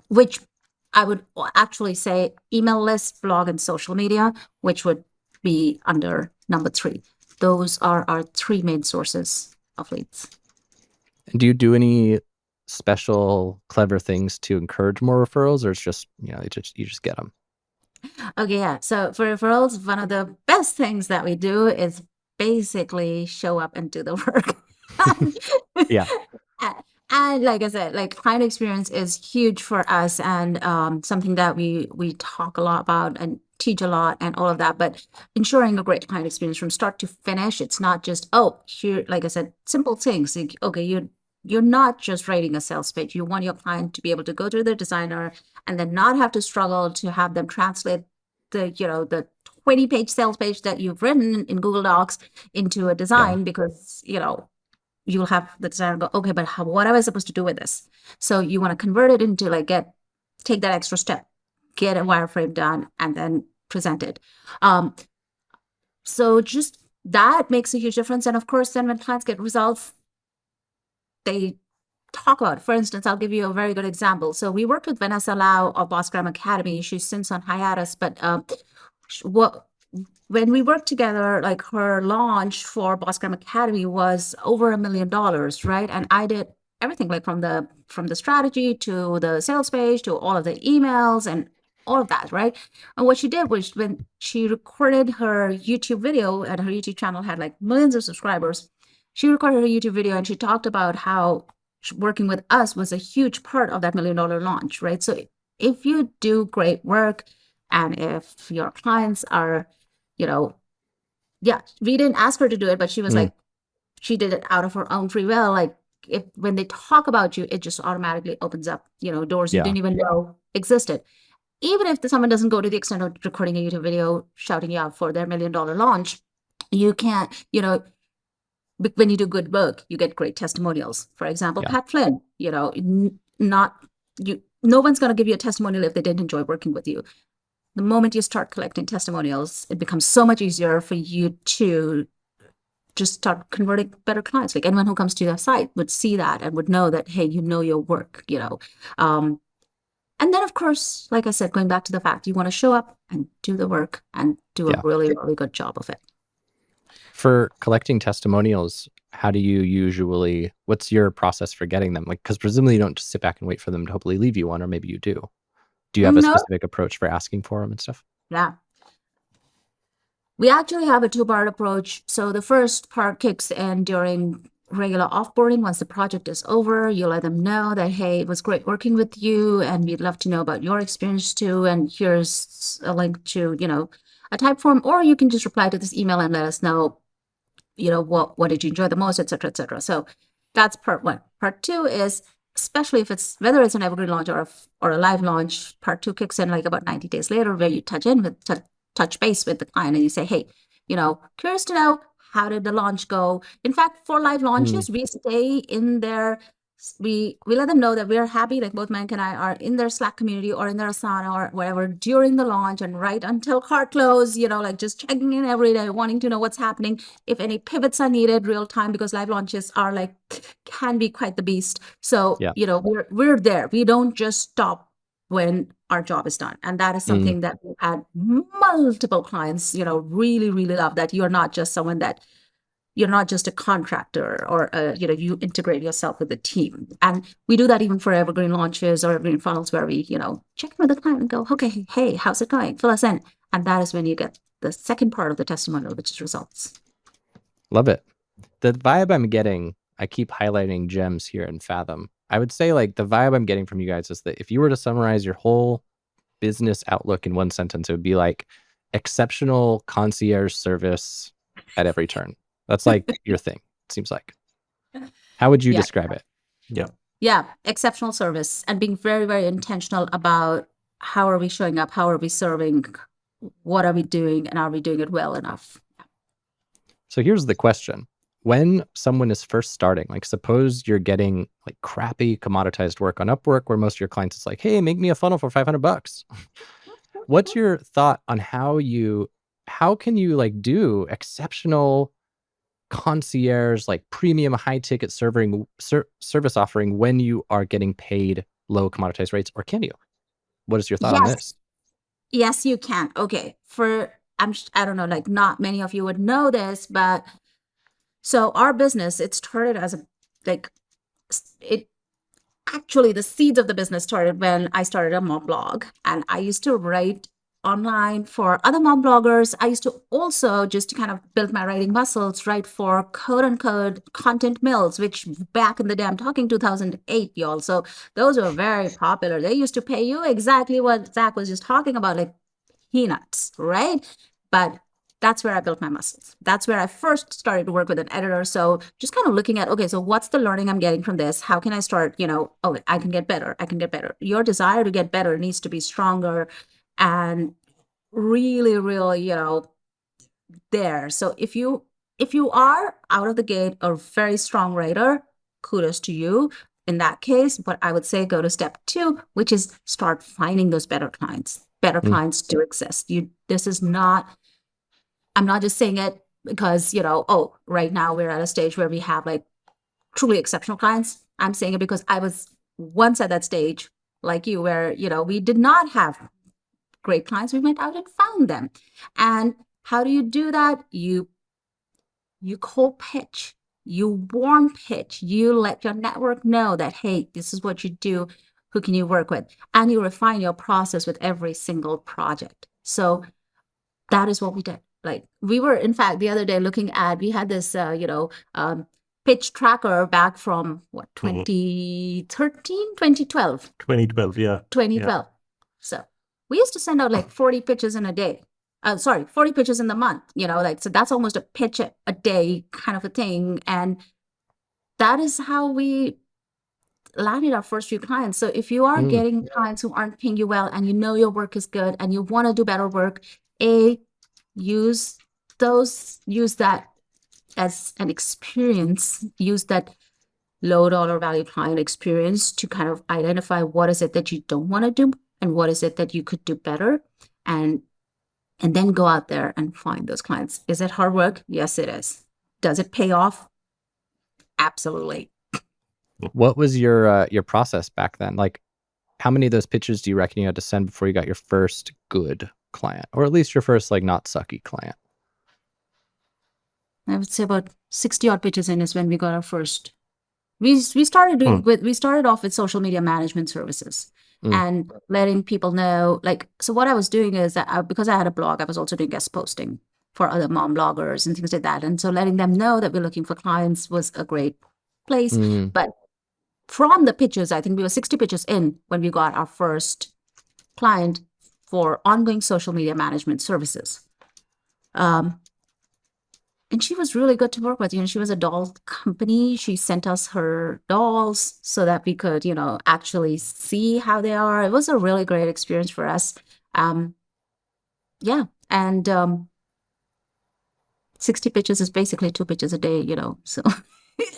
would actually say email list, blog, and social media, which would be under number 3. Those are our 3 main sources of leads. And do you do any special clever things to encourage more referrals, or it's just, you just get them? Okay, yeah. So for referrals, one of the best things that we do is basically show up and do the work. Yeah. And like I said, like client experience is huge for us, and something that we talk a lot about and teach a lot and all of that. But ensuring a great client experience from start to finish, it's not just, oh, here, like I said, simple things. Like, okay, you're not just writing a sales page. You want your client to be able to go to their designer and then not have to struggle to have them translate the 20-page sales page that you've written in Google Docs into a design, because you'll have the designer go, okay, but what am I supposed to do with this? So you want to convert it into take that extra step, get a wireframe done, and then present it. So just that makes a huge difference. And of course, then when clients get results, they talk about it. For instance, I'll give you a very good example. So we worked with Vanessa Lau of Boss Gram Academy. She's since on hiatus, but when we worked together, like her launch for Boss Gram Academy was over $1 million, right? And I did everything, like from the strategy to the sales page to all of the emails and all of that, right? And what she did was, when she recorded her YouTube video, and her YouTube channel had like millions of subscribers, she recorded a YouTube video and she talked about how working with us was a huge part of that $1 million launch, right? So if you do great work, and if your clients are, we didn't ask her to do it, but she was like, she did it out of her own free will. Like, when they talk about you, it just automatically opens up, doors you didn't even know existed. Even if someone doesn't go to the extent of recording a YouTube video shouting you out for their $1 million launch, you can't, when you do good work, you get great testimonials. For example, Pat Flynn, no one's going to give you a testimonial if they didn't enjoy working with you. The moment you start collecting testimonials, it becomes so much easier for you to just start converting better clients. Like, anyone who comes to your site would see that and would know that, hey, your work, and then, of course, like I said, going back to the fact you want to show up and do the work and do a really, really good job of it. For collecting testimonials, how do you what's your process for getting them? Like, because presumably you don't just sit back and wait for them to hopefully leave you one, or maybe you do. Do you have a specific approach for asking for them and stuff? Yeah. We actually have a 2-part approach. So the first part kicks in during regular offboarding. Once the project is over, you let them know that, hey, it was great working with you, and we'd love to know about your experience too. And here's a link to, a type form, or you can just reply to this email and let us know, what did you enjoy the most, et cetera, et cetera. So that's part 1. Part 2 is, especially if whether it's an evergreen launch or a live launch, part 2 kicks in like about 90 days later, where you touch base with the client and you say, hey, curious to know, how did the launch go? In fact, for live launches, we stay in their we let them know that we are happy, like both Mayank and I are in their Slack community or in their Asana or whatever during the launch and right until cart close, like just checking in every day, wanting to know what's happening, if any pivots are needed real time, because live launches are like, can be quite the beast. So, Yeah. we're there. We don't just stop when our job is done. And that is something that we've had multiple clients, really, really love, that you're not just someone that you're not just a contractor or, you integrate yourself with the team. And we do that even for evergreen launches or evergreen funnels where we, check in with the client and go, okay, hey, how's it going? Fill us in. And that is when you get the second part of the testimonial, which is results. Love it. The vibe I'm getting, I keep highlighting gems here in Fathom. I would say like the vibe I'm getting from you guys is that if you were to summarize your whole business outlook in one sentence, it would be like exceptional concierge service at every turn. That's like your thing, it seems like. How would you describe it? Yeah, exceptional service and being very, very intentional about how are we showing up, how are we serving, what are we doing, and are we doing it well enough? So here's the question. When someone is first starting, like suppose you're getting like crappy commoditized work on Upwork where most of your clients, it's like, hey, make me a funnel for $500. What's your thought on how can you like do exceptional concierge, like premium high ticket service offering when you are getting paid low commoditized rates, or can you? What is your thought on this? Yes, you can. Okay. I don't know, like not many of you would know this, but so our business, it started as actually the seeds of the business started when I started a mom blog, and I used to write online for other mom bloggers. I used to also, just to kind of build my writing muscles, write for quote unquote content mills, which back in the day, I'm talking 2008, y'all. So those were very popular. They used to pay you exactly what Zach was just talking about, like peanuts, right? But that's where I built my muscles. That's where I first started to work with an editor. So just kind of looking at, okay, so what's the learning I'm getting from this? How can I start, I can get better. I can get better. Your desire to get better needs to be stronger and really, there. So if you are out of the gate a very strong writer, kudos to you. In that case, but I would say go to step 2, which is start finding those better clients. Better clients do exist. I'm not just saying it because, right now we're at a stage where we have like truly exceptional clients. I'm saying it because I was once at that stage like you, where, we did not have great clients. We went out and found them. And how do you do that? You cold pitch, you warm pitch, you let your network know that, hey, this is what you do. Who can you work with? And you refine your process with every single project. So that is what we did. Like we were, in fact, the other day we had this, pitch tracker back from 2013, 2012. 2012, yeah. 2012. Yeah. So we used to send out like 40 pitches in a day. 40 pitches in the month, so that's almost a pitch a day kind of a thing. And that is how we landed our first few clients. So if you are getting clients who aren't paying you well and your work is good and you want to do better work, use that as an experience, use that low dollar value client experience to kind of identify what is it that you don't want to do and what is it that you could do better, and then go out there and find those clients. Is it hard work? Yes, it is. Does it pay off? Absolutely. What was your process back then? Like, how many of those pitches do you reckon you had to send before you got your first good client, or at least your first like not sucky client? I would say about 60 odd pitches in is when we got our first. We started off with social media management services and letting people know, like, so what I was doing is that because I had a blog, I was also doing guest posting for other mom bloggers and things like that. And so letting them know that we're looking for clients was a great place. But from the pitches, I think we were 60 pitches in when we got our first client for ongoing social media management services. And she was really good to work with. She was a doll company. She sent us her dolls so that we could, actually see how they are. It was a really great experience for us. And 60 pitches is basically 2 pitches a day, so.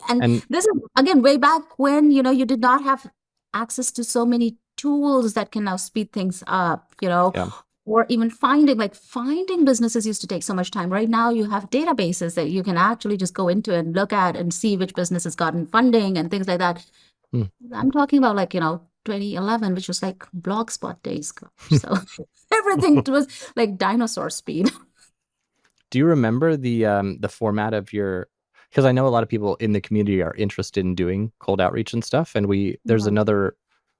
And And this is again way back when, you did not have access to so many tools that can now speed things up, yeah, or even finding businesses used to take so much time. Right now you have databases that you can actually just go into and look at and see which business has gotten funding and things like that. Hmm. I'm talking about 2011, which was like Blogspot days. So everything was like dinosaur speed. Do you remember the format of your? Because I know a lot of people in the community are interested in doing cold outreach and stuff, and there's Yeah. another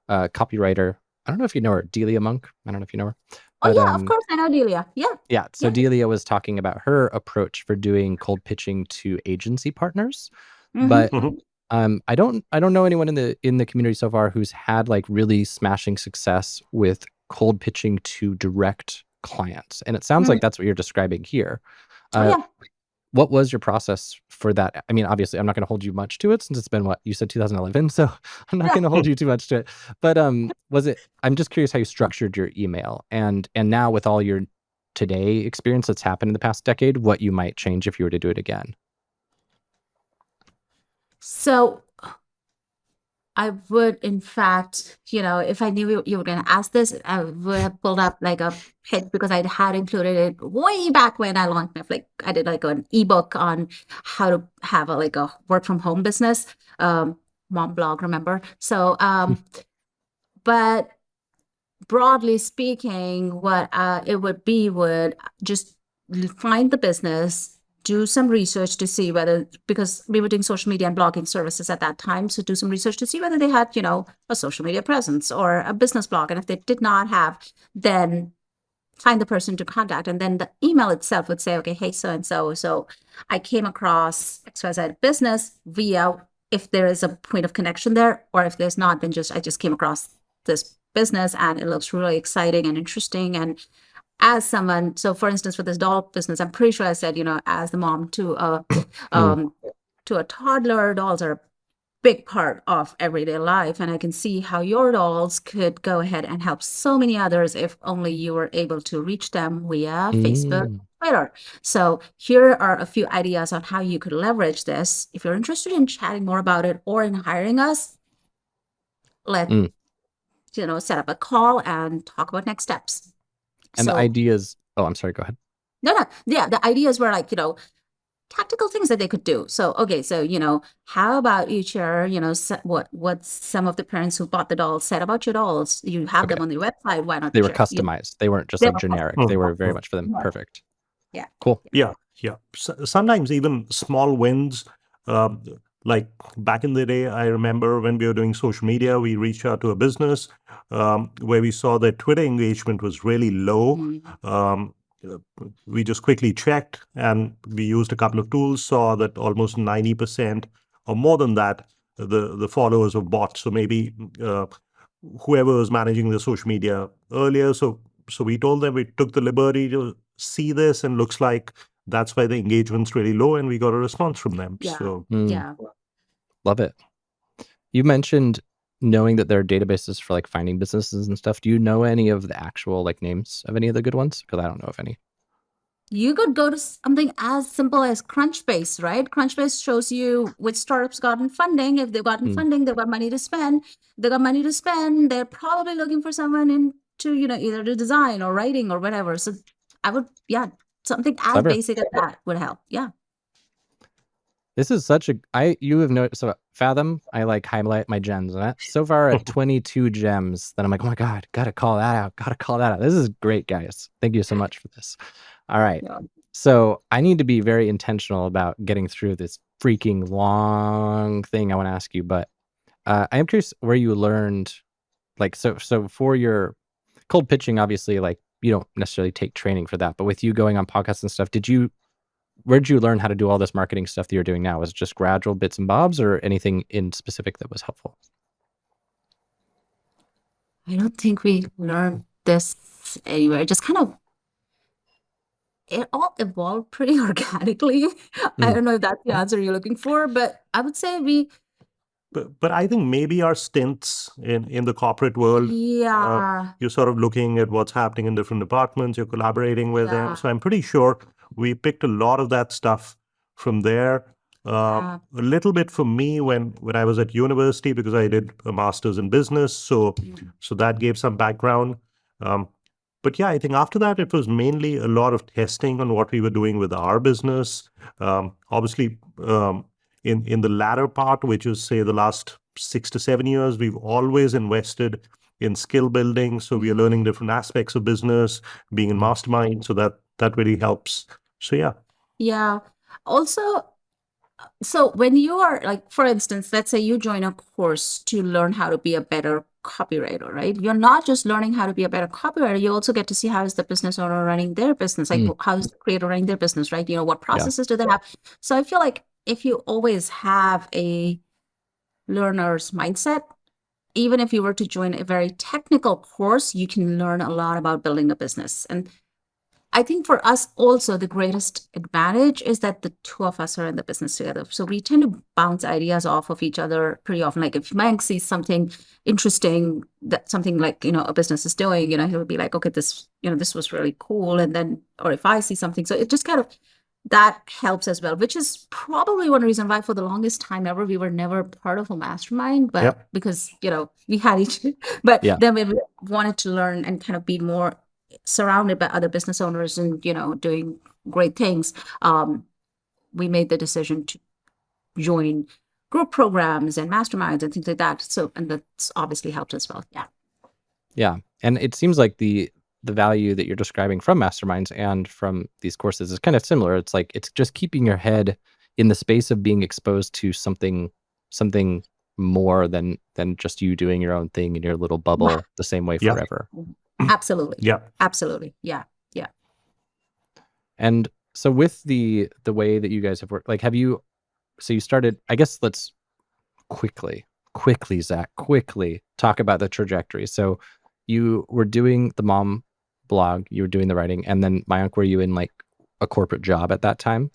copywriter. I don't know if you know her, Delia Monk. I don't know if you know her, Oh but yeah, of course I know Delia. Yeah. yeah. So Yeah. Delia was talking about her approach for doing cold pitching to agency partners, Mm-hmm. but I don't know anyone in the community so far who's had like really smashing success with cold pitching to direct clients, and it sounds like that's what you're describing here. Oh Uh, yeah. what was your process for that? I mean, obviously, I'm not going to hold you much to it since it's been what you said 2011, so I'm not Yeah. going to hold you too much to it. But was it? I'm just curious how you structured your email, and now with all your today experience that's happened in the past decade, what you might change if you were to do it again. So I would, in fact, if I knew you were going to ask this, I would have pulled up like a pitch because I had included it way back when I launched I did like an ebook on how to have a work from home business, mom blog, remember? So, but broadly speaking, what it would be would just find the business, do some research to see whether, because we were doing social media and blogging services at that time, so do some research to see whether they had, a social media presence or a business blog. And if they did not have, then find the person to contact. And then the email itself would say, okay, hey, so I came across XYZ business via, if there is a point of connection there, or if there's not, then I just came across this business and it looks really exciting and interesting. And as someone, so for instance, for this doll business, I'm pretty sure I said, as the mom to a toddler, dolls are a big part of everyday life. And I can see how your dolls could go ahead and help so many others if only you were able to reach them via Facebook, Mm, Twitter. So here are a few ideas on how you could leverage this. If you're interested in chatting more about it or in hiring us, let's mm. set up a call and talk about next steps. And the So ideas. Oh, I'm sorry. Go ahead. no, yeah, the ideas were tactical things that they could do. So, okay, so, how about you share, what some of the parents who bought the dolls said about your dolls? You have Okay. them on your website. Why not They were share? customized. They weren't just They like were generic. They were very much for them. customized. Perfect. Yeah. Cool. Yeah, yeah. Sometimes even small wins, um, like back in the day, I remember when we were doing social media, we reached out to a business where we saw that Twitter engagement was really low. Um, uh, we just quickly checked and we used a couple of tools, saw that almost 90% or more than that, the followers were bots. So maybe whoever was managing the social media earlier. So we told them, we took the liberty to see this, and looks like that's why the engagement's really low, and we got a response from them. Yeah. So Yeah. Love it. You mentioned knowing that there are databases for like finding businesses and stuff. Do you know any of the actual like names of any of the good ones? Because I don't know of any. You could go to something as simple as Crunchbase, right? Crunchbase shows you which startups gotten funding. If they've gotten funding, they've got money to spend. They got money to spend. They're probably looking for someone into, either the design or writing or whatever. So I would, something as Clever. basic as that would help. Yeah. This is such you have noticed, so Fathom, I like highlight my gems on it. So far at 22 gems that I'm like, oh my God, gotta call that out. Gotta call that out. This is great, guys. Thank you so much for this. All right. Yeah. So I need to be very intentional about getting through this freaking long thing I want to ask you, but I am curious where you learned, like, so for your cold pitching, obviously, like you don't necessarily take training for that, but with you going on podcasts and stuff, where did you learn how to do all this marketing stuff that you're doing now? Was it just gradual bits and bobs or anything in specific that was helpful? I don't think we learned this anywhere. Just kind of, it all evolved pretty organically. I don't know if that's the answer you're looking for, but I would say but I think maybe our stints in the corporate world, yeah. you're sort of looking at what's happening in different departments, you're collaborating with them. Yeah. So I'm pretty sure we picked a lot of that stuff from there. A little bit for me when I was at university, because I did a master's in business, so that gave some background. But yeah, I think after that it was mainly a lot of testing on what we were doing with our business. Obviously, in the latter part, which is say the last 6 to 7 years, we've always invested in skill building. So we are learning different aspects of business, being in mastermind. So that really helps. So yeah. Yeah. Also, so when you are like, for instance, let's say you join a course to learn how to be a better copywriter, right? You're not just learning how to be a better copywriter, you also get to see how is the business owner running their business, like how is the creator running their business, right? What processes do they have? So I feel like if you always have a learner's mindset, even if you were to join a very technical course, you can learn a lot about building a business. And I think for us also, the greatest advantage is that the two of us are in the business together. So we tend to bounce ideas off of each other pretty often. Like if Mayank sees something interesting, that something like, a business is doing, he'll be like, okay, this was really cool. And then, or if I see something, so it just kind of, that helps as well, which is probably one reason why for the longest time ever, we were never part of a mastermind, but because, we had each, but then we wanted to learn and kind of be more surrounded by other business owners and doing great things, we made the decision to join group programs and masterminds and things like that. So, and that's obviously helped as well. Yeah. And it seems like the value that you're describing from masterminds and from these courses is kind of similar. It's like it's just keeping your head in the space of being exposed to something more than just you doing your own thing in your little bubble the same way forever. Absolutely. Yeah. Absolutely. Yeah. Yeah. And so with the way that you guys have worked, like you started, I guess let's quickly, Zach, talk about the trajectory. So you were doing the mom blog, you were doing the writing, and then Mayank, were you in like a corporate job at that time?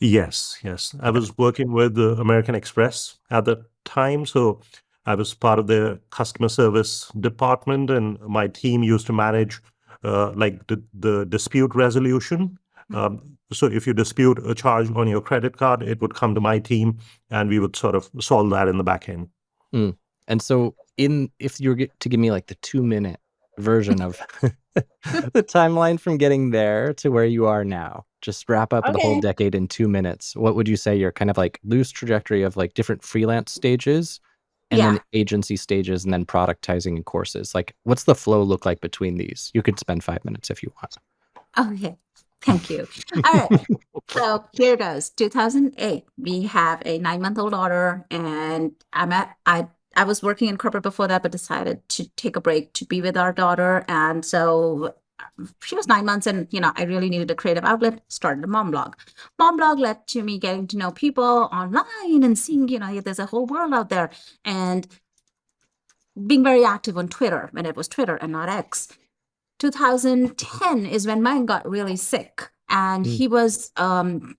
Yes. I was working with the American Express at the time. So I was part of the customer service department, and my team used to manage like the dispute resolution. So if you dispute a charge on your credit card, it would come to my team, and we would sort of solve that in the back end. And so if you were to give me like the 2-minute version of the timeline from getting there to where you are now, just wrap up the whole decade in 2 minutes. What would you say your kind of like loose trajectory of like different freelance stages and then agency stages and then productizing and courses? Like what's the flow look like between these? You could spend 5 minutes if you want. Okay. Thank you. All right. So here goes. 2008. We have a 9-month-old daughter, and I was working in corporate before that, but decided to take a break to be with our daughter. And so she was 9 months, and I really needed a creative outlet. Started a mom blog. Mom blog led to me getting to know people online and seeing, there's a whole world out there, and being very active on Twitter when it was Twitter and not X. 2010 is when Mayank got really sick, and he was on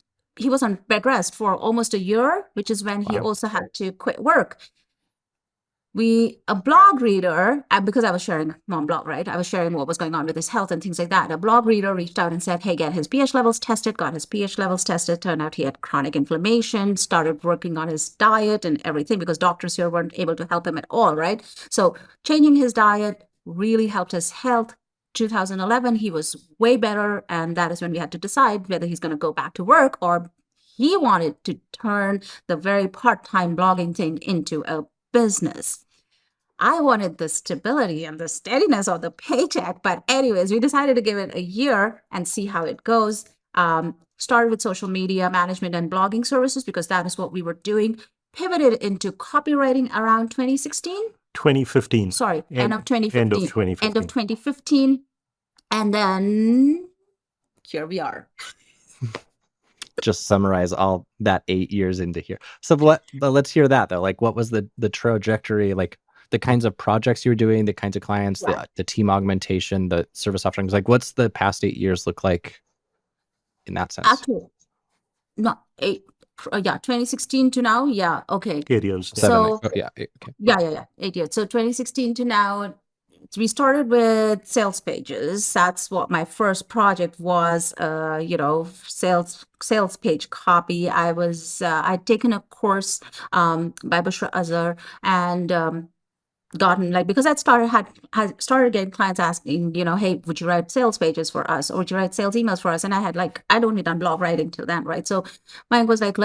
bed rest for almost a year, which is when he also had to quit work. A blog reader, because I was sharing mom blog, right? I was sharing what was going on with his health and things like that. A blog reader reached out and said, hey, get his pH levels tested, got his pH levels tested. Turned out he had chronic inflammation, started working on his diet and everything, because doctors here weren't able to help him at all, right? So changing his diet really helped his health. 2011, he was way better. And that is when we had to decide whether he's going to go back to work, or he wanted to turn the very part-time blogging thing into a business. I wanted the stability and the steadiness of the paycheck. But anyways, we decided to give it a year and see how it goes. Started with social media management and blogging services, because that is what we were doing. Pivoted into copywriting around 2016. 2015. Sorry, end of 2015. End of 2015. End of 2015. And then here we are. Just summarize all that 8 years into here. So let's hear that though. Like what was the trajectory, like the kinds of projects you were doing, the kinds of clients, the team augmentation, the service offerings, like what's the past 8 years look like in that sense? Actually, not 8. 2016 to now. Yeah. Okay. 8 years. So 8 years. Yeah. 8 years. So 2016 to now, we started with sales pages. That's what my first project was. Sales page copy. I'd taken a course by Bushra Azhar, and gotten, like, because I'd had started getting clients asking, hey, would you write sales pages for us, or would you write sales emails for us? And I'd only done blog writing till then, right? So Mayank was like,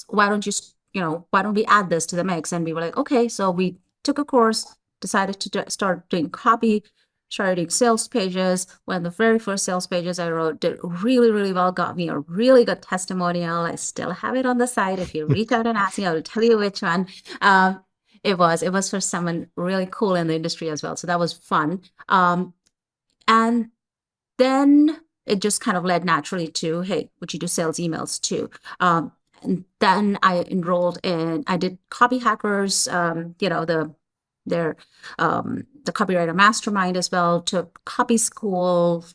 why don't we add this to the mix? And we were like, okay. So we took a course, decided to start doing copy, started doing sales pages. When the very first sales pages I wrote did really, really well, got me a really good testimonial. I still have it on the site. If you reach out and ask me, I will tell you which one. It was for someone really cool in the industry as well. So that was fun. And then it just kind of led naturally to, hey, would you do sales emails too? And then I did Copy Hackers, the copywriter mastermind as well, took copy school,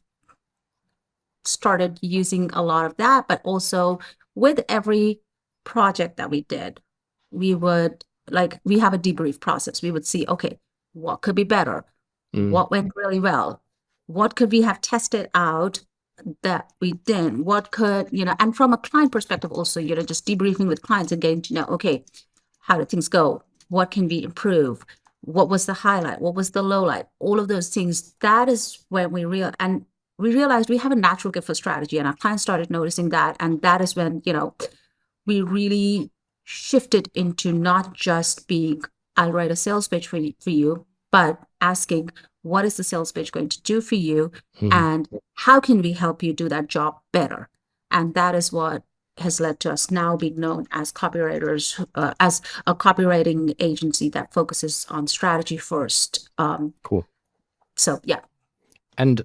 started using a lot of that, but also with every project that we did, we have a debrief process. We would see, okay, what could be better? What went really well? What could we have tested out that we didn't? What could, and from a client perspective also, just debriefing with clients and getting to know, okay, how did things go? What can we improve? What was the highlight? What was the low light? All of those things. That is when we realized we have a natural gift for strategy, and our clients started noticing that. And that is when, we really shifted into not just being, I'll write a sales page for you, but asking, what is the sales page going to do for you? And how can we help you do that job better? And that is what has led to us now being known as copywriters, as a copywriting agency that focuses on strategy first. Cool. So, yeah. And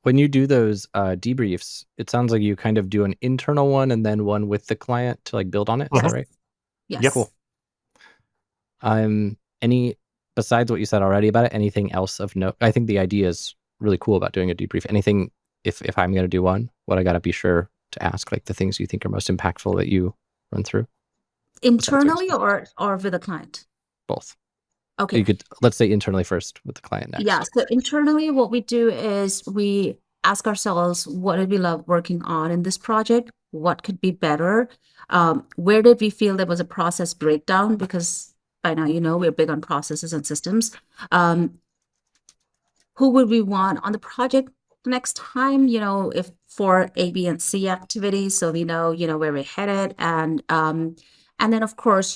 when you do those debriefs, it sounds like you kind of do an internal one and then one with the client to like build on it. Is that right? Yes. Yeah. Cool. Besides what you said already about it, anything else of note? I think the idea is really cool about doing a debrief. Anything, if I'm going to do one, what I got to be sure to ask, like the things you think are most impactful that you run through? Internally or with a client? Both. Okay. Let's say internally first with the client next. Yeah. So internally, what we do is we ask ourselves, what did we love working on in this project? What could be better? Where did we feel there was a process breakdown? Because by now, we're big on processes and systems. Who would we want on the project next time? If for A, B, and C activities, so we know, where we're headed. And then of course,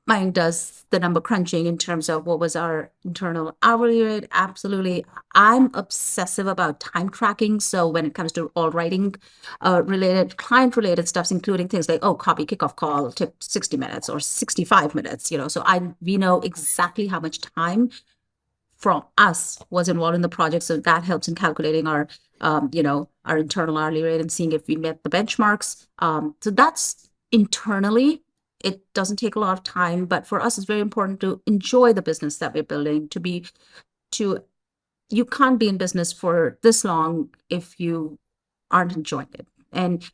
Mayank does the number crunching in terms of what was our internal hourly rate. Absolutely. I'm obsessive about time tracking. So when it comes to all writing related, client related stuffs, including things like, copy kickoff call took 60 minutes or 65 minutes, so we know exactly how much time from us was involved in the project. So that helps in calculating our internal hourly rate and seeing if we met the benchmarks. So that's internally. It doesn't take a lot of time, but for us, it's very important to enjoy the business that we're building. You can't be in business for this long if you aren't enjoying it. And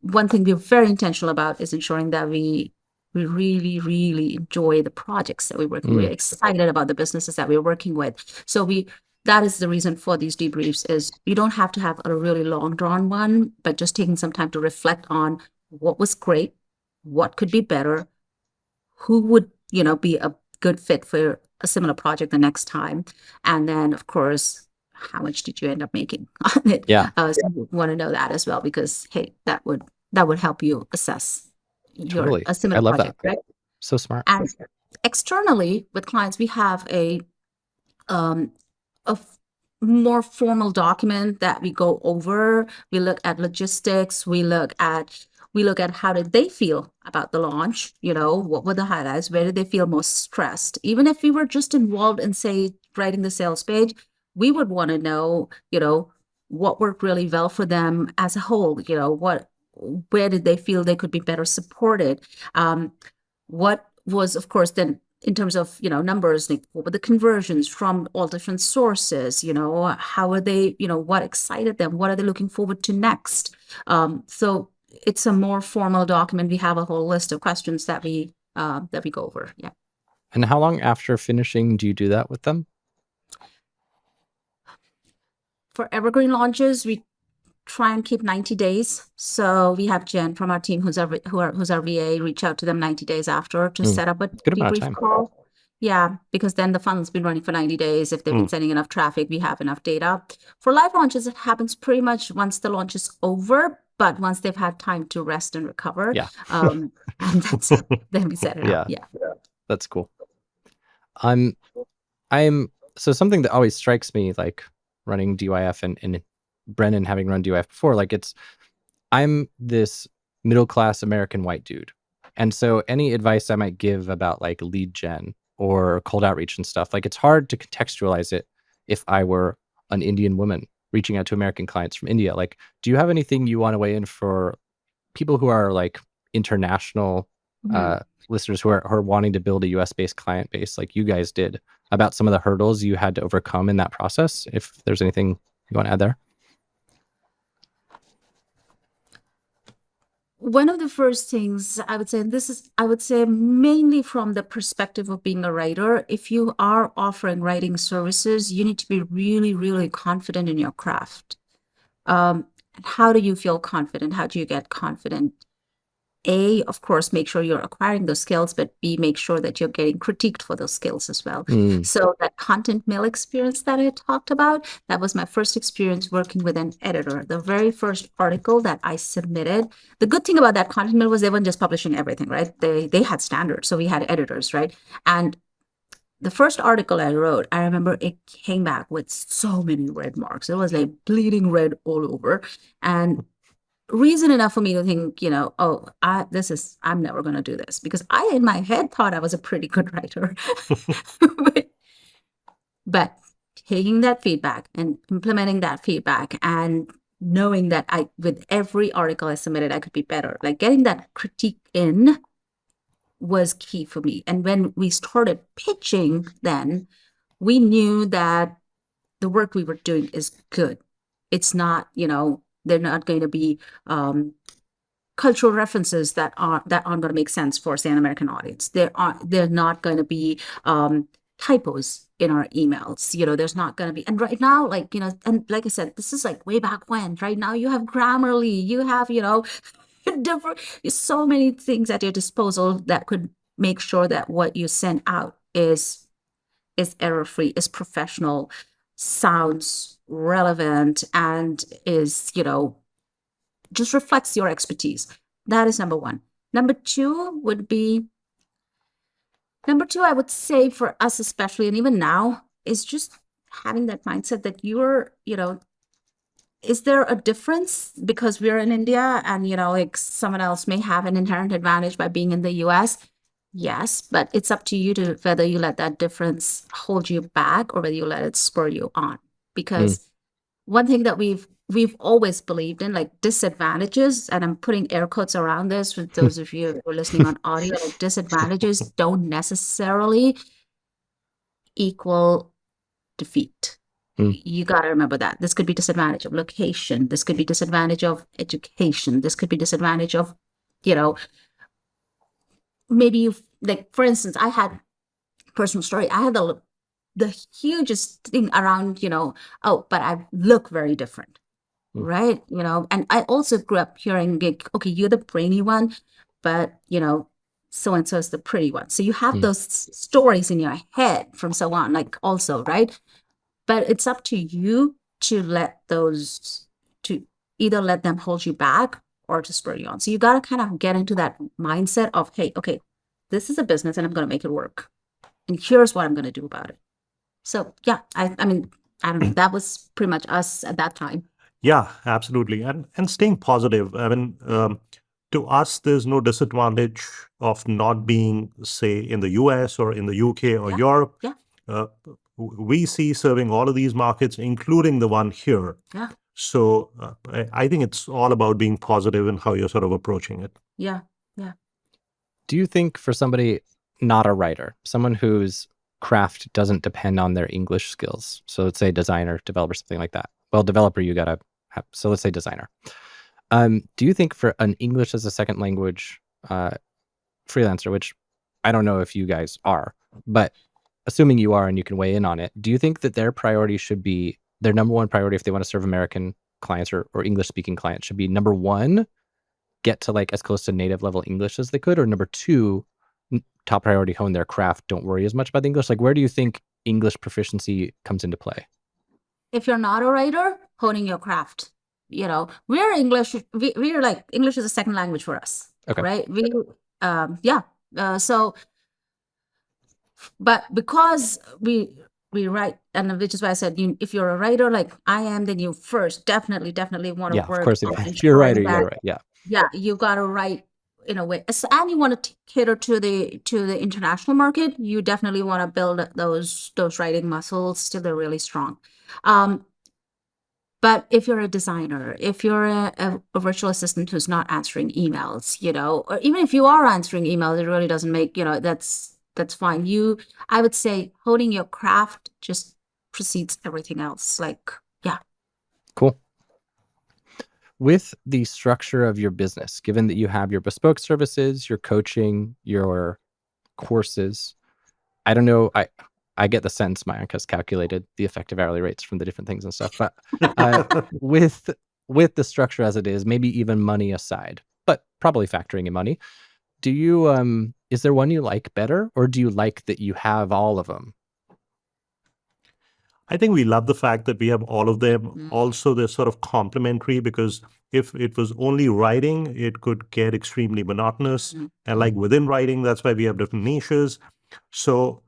one thing we're very intentional about is ensuring that we really, really enjoy the projects that we work with. We're excited about the businesses that we're working with. So that is the reason for these debriefs. Is you don't have to have a really long drawn one, but just taking some time to reflect on what was great, what could be better, who would, be a good fit for a similar project the next time. And then, of course, how much did you end up making on it? Yeah. So you want to know that as well, because, hey, that would help you assess Totally. a similar I love project, that. right? So smart. And externally with clients, we have a more formal document that we go over. We look at logistics. We look at how did they feel about the launch? What were the highlights? Where did they feel most stressed? Even if we were just involved in, say, writing the sales page, we would want to know, what worked really well for them as a whole. Where did they feel they could be better supported? What was, of course, then in terms of, numbers, like what were the conversions from all different sources? How are they, what excited them? What are they looking forward to next? So it's a more formal document. We have a whole list of questions that we go over. Yeah. And how long after finishing do you do that with them? For evergreen launches, we try and keep 90 days. So we have Jen from our team, who's our VA, reach out to them 90 days after to set up a Good amount of debrief time. call. Yeah, because then the funnel's been running for 90 days. If they've been sending enough traffic, we have enough data. For live launches, it happens pretty much once the launch is over, but once they've had time to rest and recover. Yeah. And that's then we set it up. Yeah. That's cool. So something that always strikes me, like running DYF and Brennan having run DYF before, like I'm this middle-class American white dude. And so any advice I might give about like lead gen or cold outreach and stuff, like it's hard to contextualize it if I were an Indian woman reaching out to American clients from India. Like, do you have anything you want to weigh in for people who are like international listeners who are wanting to build a US-based client base like you guys did, about some of the hurdles you had to overcome in that process? If there's anything you want to add there. One of the first things I would say, and I would say mainly from the perspective of being a writer, if you are offering writing services, you need to be really, really confident in your craft. And how do you feel confident? How do you get confident? A, of course, make sure you're acquiring those skills, but B, make sure that you're getting critiqued for those skills as well. So that content mill experience that I talked about, that was my first experience working with an editor. The very first article that I submitted, the good thing about that content mill was they weren't just publishing everything, right? They had standards. So we had editors, right? And the first article I wrote, I remember it came back with so many red marks. It was like bleeding red all over. And reason enough for me to think, I'm never going to do this, because I, in my head, thought I was a pretty good writer. But taking that feedback and implementing that feedback and knowing that with every article I submitted, I could be better, like getting that critique in was key for me. And when we started pitching, then we knew that the work we were doing is good. It's not, they're not going to be cultural references that aren't going to make sense for, say, an American audience. They're not going to be typos in our emails. There's not going to be. And right now, and like I said, this is like way back when. Right now, you have Grammarly, you have different, so many things at your disposal that could make sure that what you send out is error-free, is professional, sounds relevant, and is, just reflects your expertise. That is number one. Number two, I would say for us especially, and even now, is just having that mindset that you're, is there a difference because we're in India and, like someone else may have an inherent advantage by being in the US? Yes, but it's up to you to whether you let that difference hold you back or whether you let it spur you on. Because one thing that we've always believed in, like disadvantages, and I'm putting air quotes around this for those of you who are listening on audio, like disadvantages don't necessarily equal defeat. You got to remember that. This could be disadvantage of location. This could be disadvantage of education. This could be disadvantage of, maybe like, for instance, I had personal story. I had the hugest thing around, but I look very different, right? And I also grew up hearing, like, okay, you're the brainy one, but, so-and-so is the pretty one. So you have those stories in your head from so on, like also, right? But it's up to you to either let them hold you back or to spur you on. So you got to kind of get into that mindset of, hey, okay, this is a business and I'm going to make it work. And here's what I'm going to do about it. So, yeah, I mean, I don't know. That was pretty much us at that time. Yeah, absolutely. And staying positive. I mean, to us, there's no disadvantage of not being, say, in the US or in the UK or Europe. Yeah. We see serving all of these markets, including the one here. Yeah. So I think it's all about being positive in how you're sort of approaching it. Yeah. Yeah. Do you think for somebody not a writer, someone whose craft doesn't depend on their English skills, so let's say designer, developer, something like that. Well, developer, you got to have, so let's say designer. Do you think for an English as a second language freelancer, which I don't know if you guys are, but assuming you are and you can weigh in on it, do you think that their priority should be their number one priority if they want to serve American clients or English speaking clients should be number one, get to like as close to native level English as they could, or number two, top priority, hone their craft, don't worry as much about the English? Like, where do you think English proficiency comes into play? If you're not a writer, honing your craft. We're English. We're like English is a second language for us, Okay. right? But because we write, and which is why I said, if you're a writer like I am, then you first definitely want to Yeah, of work course. on If you're a writer, ensuring you gotta that, write. Yeah. yeah, you got to write in a way, and you want to cater to the international market. You definitely want to build those writing muscles till they're really strong. But if you're a designer, if you're a virtual assistant who's not answering emails, or even if you are answering emails, it really doesn't make, that's fine. I would say honing your craft just precedes everything else. Like, yeah. Cool. With the structure of your business, given that you have your bespoke services, your coaching, your courses, I don't know, I get the sense Mayank has calculated the effective hourly rates from the different things and stuff, but with the structure as it is, maybe even money aside, but probably factoring in money, do you is there one you like better, or do you like that you have all of them? I think we love the fact that we have all of them. Also, they're sort of complementary, because if it was only writing, it could get extremely monotonous. And like within writing, that's why we have different niches. So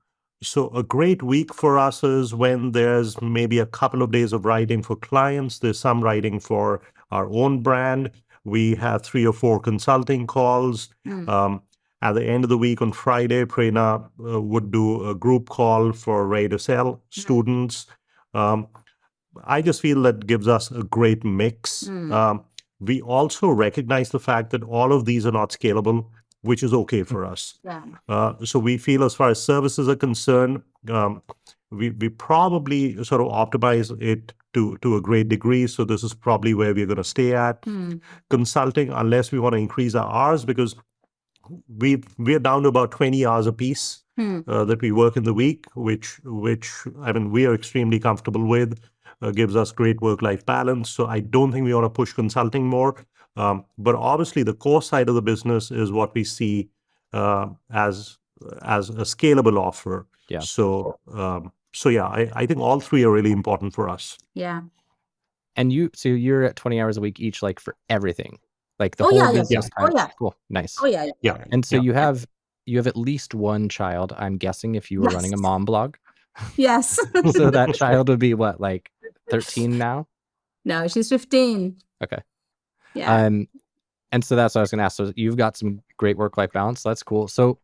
a great week for us is when there's maybe a couple of days of writing for clients. There's some writing for our own brand. We have 3 or 4 consulting calls. At the end of the week on Friday, Prerna would do a group call for Ready to Sell students. I just feel that gives us a great mix. We also recognize the fact that all of these are not scalable, which is okay for us. So we feel as far as services are concerned, we probably sort of optimize it to a great degree. So this is probably where we're going to stay at. Consulting, unless we want to increase our hours, because we're down to about 20 hours a piece that we work in the week, which I mean, we are extremely comfortable with, gives us great work-life balance. So I don't think we want to push consulting more. But obviously the core side of the business is what we see as a scalable offer. Yeah. So yeah, I think all 3 are really important for us. Yeah. And you're at 20 hours a week each, like for everything, like the Oh, whole yeah, business yeah. time. Oh, yeah. Cool. Nice. Oh, yeah. Yeah. And so yeah. you have at least one child, I'm guessing, if you were running a mom blog. Yes. So that child would be what, like 13 now? No, she's 15. Okay. Yeah. And so that's what I was going to ask. So you've got some great work-life balance. That's cool. So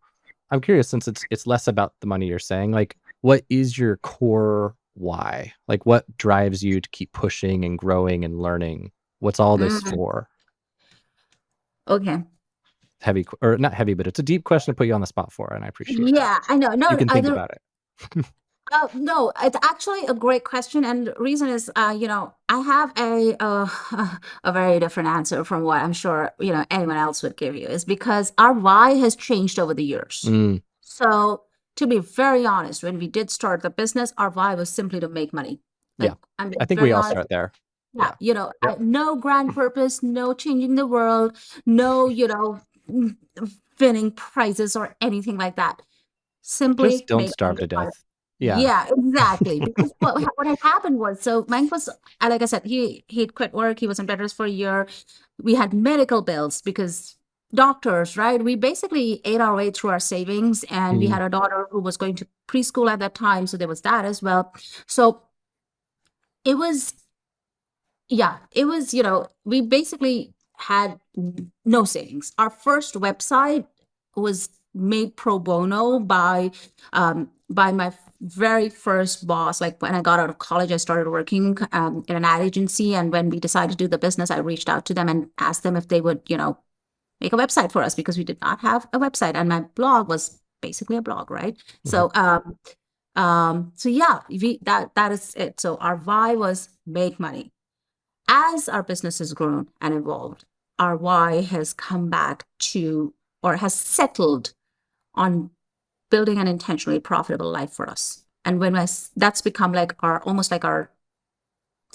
I'm curious, since it's less about the money you're saying, like, what is your core why? Like, what drives you to keep pushing and growing and learning? What's all this for? Okay. Heavy, or not heavy, but it's a deep question to put you on the spot for, and I appreciate that. Yeah, I know. No, You can think about it. No, it's actually a great question, and the reason is, I have a very different answer from what I'm sure anyone else would give you. Is because our why has changed over the years. So to be very honest, when we did start the business, our why was simply to make money. Like, yeah, I think we all start there. Yeah, no grand purpose, no changing the world, no winning prizes or anything like that. Simply just don't make starve to death. Yeah, exactly. Because what had happened was, so Mayank was, like I said, he'd quit work. He was in bed rest for a year. We had medical bills because doctors, right? We basically ate our way through our savings, and we had a daughter who was going to preschool at that time, so there was that as well. So it was, we basically had no savings. Our first website was made pro bono by my very first boss. Like, when I got out of college, I started working in an ad agency, and when we decided to do the business, I reached out to them and asked them if they would make a website for us, because we did not have a website, and my blog was basically a blog, right? So yeah, that is it. So our why was make money. As our business has grown and evolved, our why has come back to, or has settled on, building an intentionally profitable life for us. And that's become like almost like our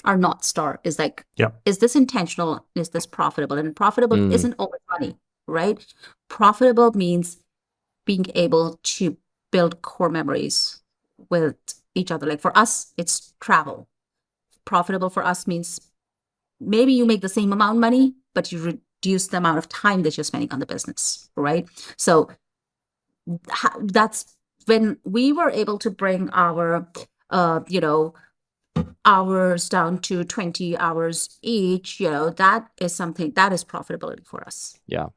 our North Star is like, Yeah. is this intentional? Is this profitable? And profitable Mm. isn't always money, right? Profitable means being able to build core memories with each other. Like for us, it's travel. Profitable for us means maybe you make the same amount of money, but you reduce the amount of time that you're spending on the business, right? So that's when we were able to bring our, hours down to 20 hours each, that is something that is profitability for us. Yeah.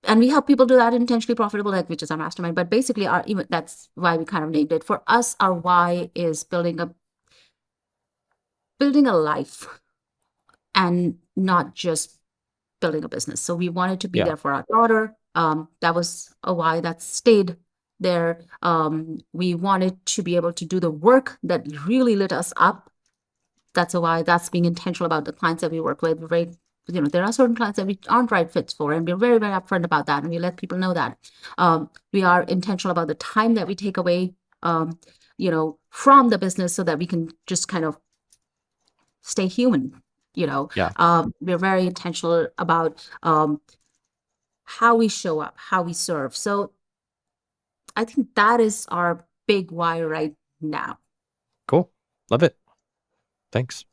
And we help people do that intentionally profitable, like which is our mastermind. But basically, even that's why we kind of named it. For us, our why is building a life, and not just building a business. So we wanted to be Yeah. there for our daughter. That was a why that stayed there. We wanted to be able to do the work that really lit us up. That's a why. That's being intentional about the clients that we work with, right? There are certain clients that we aren't right fits for, and we're very, very upfront about that, and we let people know that. We are intentional about the time that we take away, from the business, so that we can just kind of stay human. Yeah. We're very intentional about how we show up, how we serve. So I think that is our big why right now. Cool. Love it. Thanks.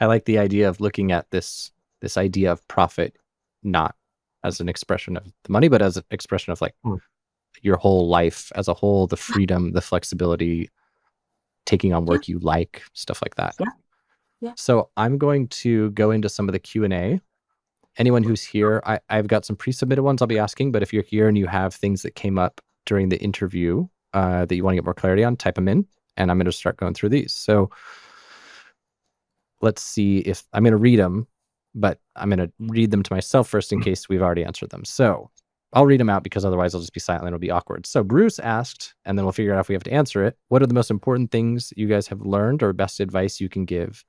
I like the idea of looking at this idea of profit not as an expression of the money, but as an expression of like your whole life as a whole, the freedom, the flexibility, taking on work you like, stuff like that. Yeah. So I'm going to go into some of the Q&A. Anyone who's here, I've got some pre-submitted ones I'll be asking, but if you're here and you have things that came up during the interview that you want to get more clarity on, type them in, and I'm going to start going through these. So let's see if I'm going to read them, but I'm going to read them to myself first in case we've already answered them. So I'll read them out because otherwise I'll just be silent and it'll be awkward. So Bruce asked, and then we'll figure out if we have to answer it. What are the most important things you guys have learned or best advice you can give?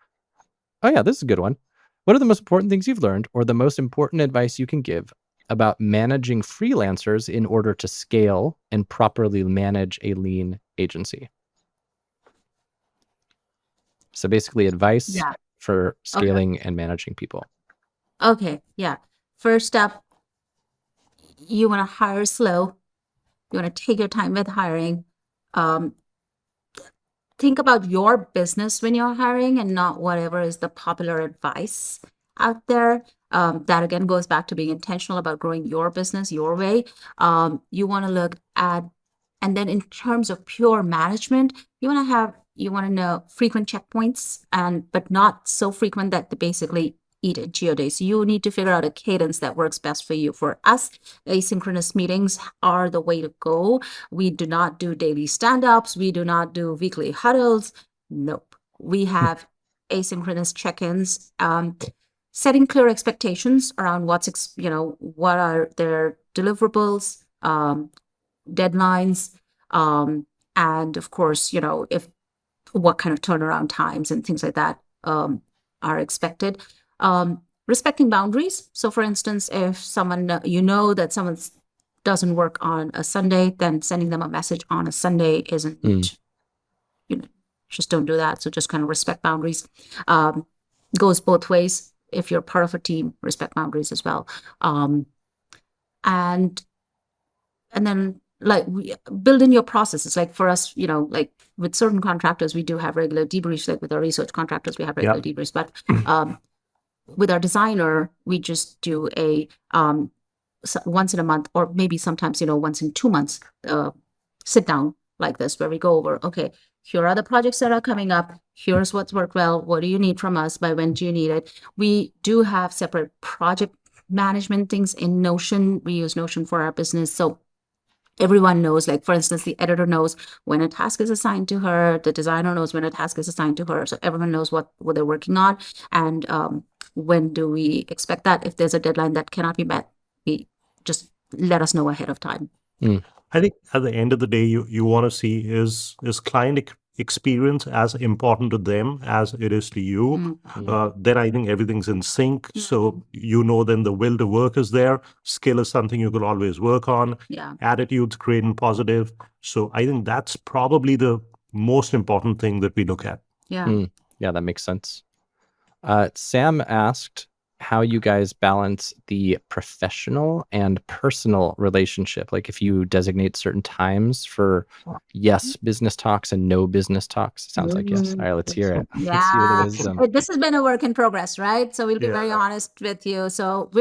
Oh yeah, this is a good one. What are the most important things you've learned or the most important advice you can give about managing freelancers in order to scale and properly manage a lean agency? So basically advice for scaling and managing people. Okay. Yeah. First up, you want to hire slow. You want to take your time with hiring. Think about your business when you're hiring and not whatever is the popular advice out there. That again goes back to being intentional about growing your business your way. You want to look at, and then in terms of pure management, you want to know frequent checkpoints, but not so frequent that they basically eat into your day. So you need to figure out a cadence that works best for you. For us, asynchronous meetings are the way to go. We do not do daily stand-ups. We do not do weekly huddles. Nope. We have asynchronous check-ins, setting clear expectations around what are their deliverables, deadlines, and of course, if what kind of turnaround times and things like that are expected. Respecting boundaries. So for instance, if someone, that someone doesn't work on a Sunday, then sending them a message on a Sunday isn't, just don't do that. So just kind of respect boundaries. Goes both ways. If you're part of a team, respect boundaries as well. And then like build in your processes. Like for us, like with certain contractors, we do have regular debriefs. Like with our research contractors, we have regular debriefs. But with our designer, we just do a once in a month, or maybe sometimes once in 2 months, sit down like this, where we go over, okay, here are the projects that are coming up. Here's what's worked well. What do you need from us? By when do you need it? We do have separate project management things in Notion. We use Notion for our business. So everyone knows, like for instance, the editor knows when a task is assigned to her, the designer knows when a task is assigned to her. So everyone knows what they're working on. And when do we expect that? If there's a deadline that cannot be met, we just let us know ahead of time. I think at the end of the day, you want to see is client experience as important to them as it is to you. Then I think everything's in sync. So then the will to work is there. Skill is something you can always work on. Attitudes great and positive. So I think that's probably the most important thing that we look at. Yeah, that makes sense. Sam asked how you guys balance the professional and personal relationship. Like if you designate certain times for yes business talks and no business talks. Sounds like yes. All right, let's hear it. Let's hear the Yeah, wisdom. this has been a work in progress, right? So we'll be very honest with you. So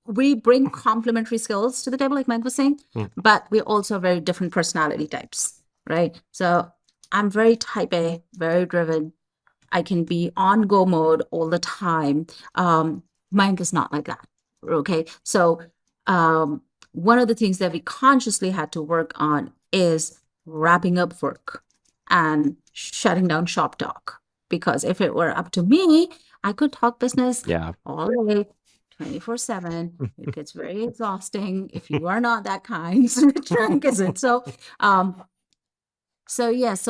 we bring complementary skills to the table, like Mike was saying, but we're also very different personality types, right? So I'm very type A, very driven. I can be on go mode all the time. Mayank is not like that. Okay. So one of the things that we consciously had to work on is wrapping up work and shutting down shop talk. Because if it were up to me, I could talk business all the way 24/7. It gets very exhausting if you are not that kind. Frank isn't. So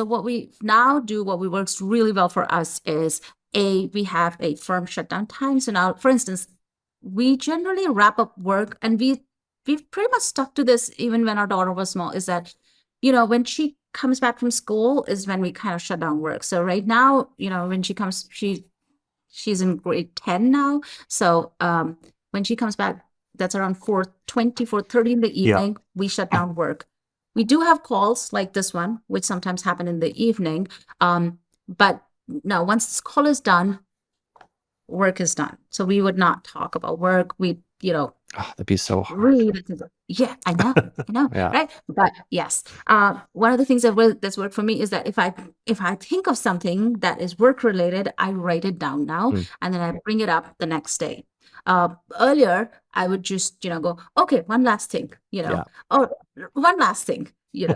what we now do, what works really well for us is we have a firm shutdown time. So now, for instance, we generally wrap up work, and we've pretty much stuck to this even when our daughter was small, is that, when she comes back from school is when we kind of shut down work. So right now, when she comes, she's in grade 10 now. So when she comes back, that's around 4:20, 4:30 in the evening, we shut down work. We do have calls like this one, which sometimes happen in the evening. But now once this call is done, work is done. So we would not talk about work. Oh, that'd be so hard. Really, yeah, I know, right? But yes, one of the things that's worked for me is that if I think of something that is work related, I write it down now, and then I bring it up the next day. Earlier, I would just go, okay, one last thing, oh, one last thing,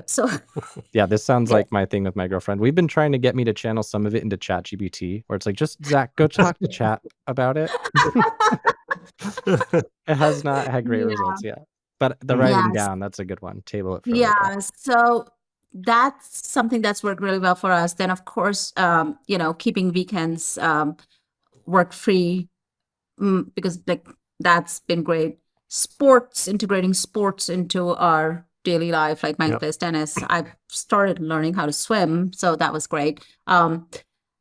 So yeah, this sounds like my thing with my girlfriend. We've been trying to get me to channel some of it into ChatGPT, where it's like, just Zach, go talk to Chat about it. It has not had great results yet. But the writing down, that's a good one. Table it for later. So that's something that's worked really well for us. Then, of course, keeping weekends work free, because that's been great. Integrating sports into our daily life, like Mike plays tennis. I've started learning how to swim, so that was great.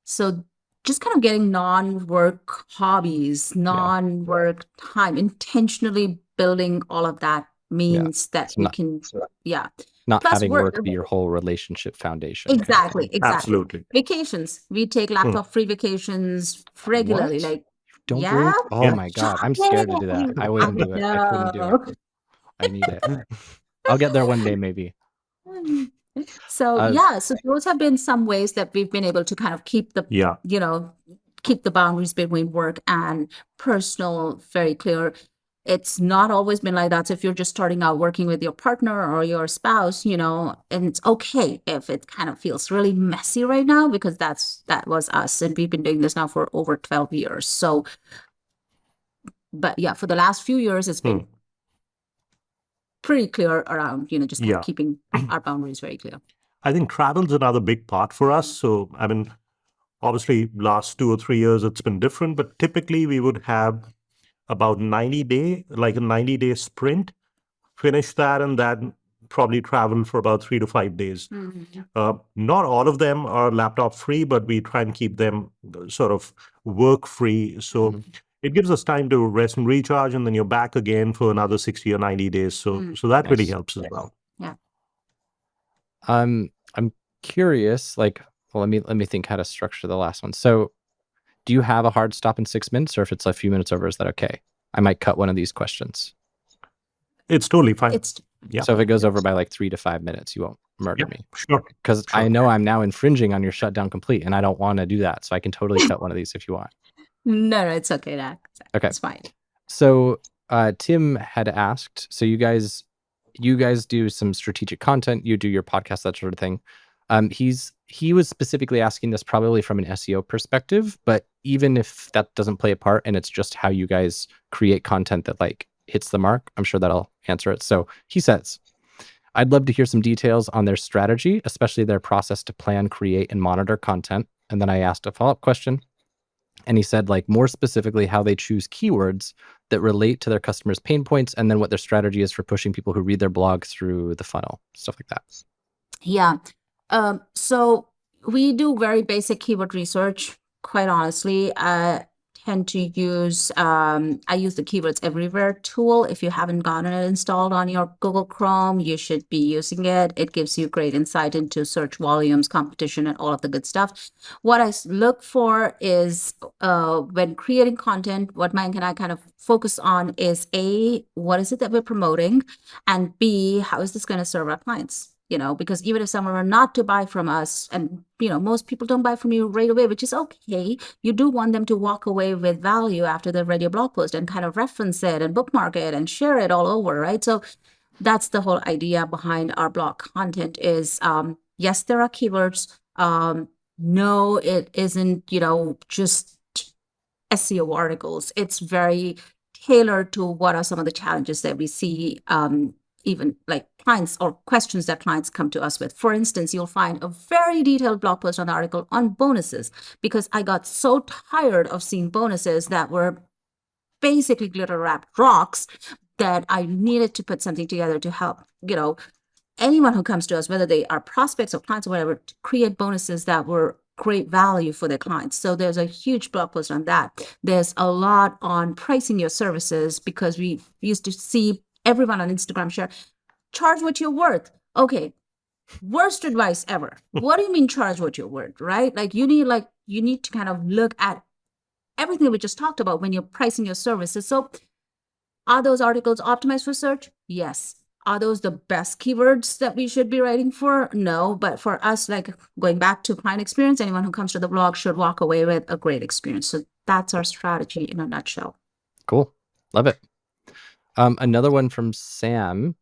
So just kind of getting non-work hobbies, non-work time, intentionally building all of that means that we can, not Plus having work be your whole relationship foundation. Exactly. Absolutely. Vacations. We take laptop-free vacations regularly. What? Like, don't bring. Oh my God, I'm scared to do that. I wouldn't do it. I couldn't do it. I need it. I'll get there one day, maybe. So so those have been some ways that we've been able to kind of keep the keep the boundaries between work and personal very clear. It's not always been like that. So if you're just starting out working with your partner or your spouse, and it's okay if it kind of feels really messy right now, because that was us, and we've been doing this now for over 12 years. So, but for the last few years, it's been pretty clear around, just kind of keeping our boundaries very clear. I think travel's another big part for us. So, I mean, obviously last 2 or 3 years, it's been different, but typically we would have about a 90-day sprint, finish that, and then probably travel for about 3 to 5 days. Not all of them are laptop free, but we try and keep them sort of work free. So it gives us time to rest and recharge, and then you're back again for another 60 or 90 days. So that really helps as well. Yeah. I'm curious, let me think how to structure the last one. So do you have a hard stop in 6 minutes, or if it's a few minutes over, is that okay? I might cut one of these questions. It's totally fine. So if it goes over by like 3 to 5 minutes, you won't murder me. Sure. Because I know I'm now infringing on your shutdown complete, and I don't want to do that. So I can totally cut one of these if you want. No, it's okay, Dak. Okay. It's fine. So Tim had asked, so you guys do some strategic content, you do your podcast, that sort of thing. He was specifically asking this probably from an SEO perspective, but even if that doesn't play a part and it's just how you guys create content that hits the mark, I'm sure that'll answer it. So he says, I'd love to hear some details on their strategy, especially their process to plan, create, and monitor content. And then I asked a follow-up question, and he said more specifically how they choose keywords that relate to their customers' pain points, and then what their strategy is for pushing people who read their blog through the funnel, stuff like that. Yeah. So we do very basic keyword research. quite honestly, I tend to use, I use the Keywords Everywhere tool. If you haven't gotten it installed on your Google Chrome, you should be using it. It gives you great insight into search volumes, competition, and all of the good stuff. What I look for is when creating content, what Mayank and I kind of focus on is A, what is it that we're promoting? And B, how is this going to serve our clients? Because even if someone were not to buy from us, and most people don't buy from you right away, which is okay, you do want them to walk away with value after they've read your blog post and kind of reference it and bookmark it and share it all over, right? So that's the whole idea behind our blog content is, yes, there are keywords. No, it isn't, just SEO articles. It's very tailored to what are some of the challenges that we see, even like clients or questions that clients come to us with. For instance, you'll find a very detailed blog post on the article on bonuses, because I got so tired of seeing bonuses that were basically glitter wrapped rocks that I needed to put something together to help, anyone who comes to us, whether they are prospects or clients or whatever, to create bonuses that were great value for their clients. So there's a huge blog post on that. There's a lot on pricing your services, because we used to see everyone on Instagram share, charge what you're worth. Okay, worst advice ever. What do you mean charge what you're worth, right? Like you need to kind of look at everything that we just talked about when you're pricing your services. So are those articles optimized for search? Yes. Are those the best keywords that we should be writing for? No. But for us, like going back to client experience, anyone who comes to the blog should walk away with a great experience. So that's our strategy in a nutshell. Cool. Love it. Another one from Sam.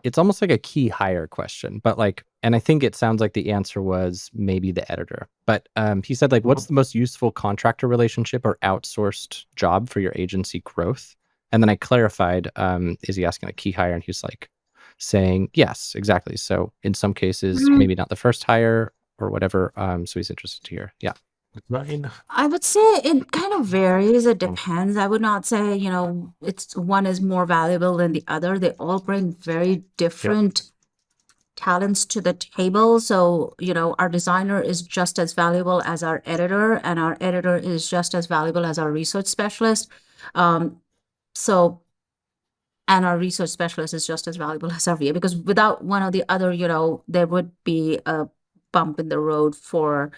It's almost like a key hire question, but and I think it sounds like the answer was maybe the editor. But he said, what's the most useful contractor relationship or outsourced job for your agency growth? And then I clarified, is he asking a key hire? And he's saying, yes, exactly. So in some cases, maybe not the first hire or whatever. So he's interested to hear. Yeah. Right. I would say it kind of varies. It depends. I would not say, it's one is more valuable than the other. They all bring very different talents to the table. So, our designer is just as valuable as our editor, and our editor is just as valuable as our research specialist. And our research specialist is just as valuable as our VA, because without one or the other, there would be a bump in the road for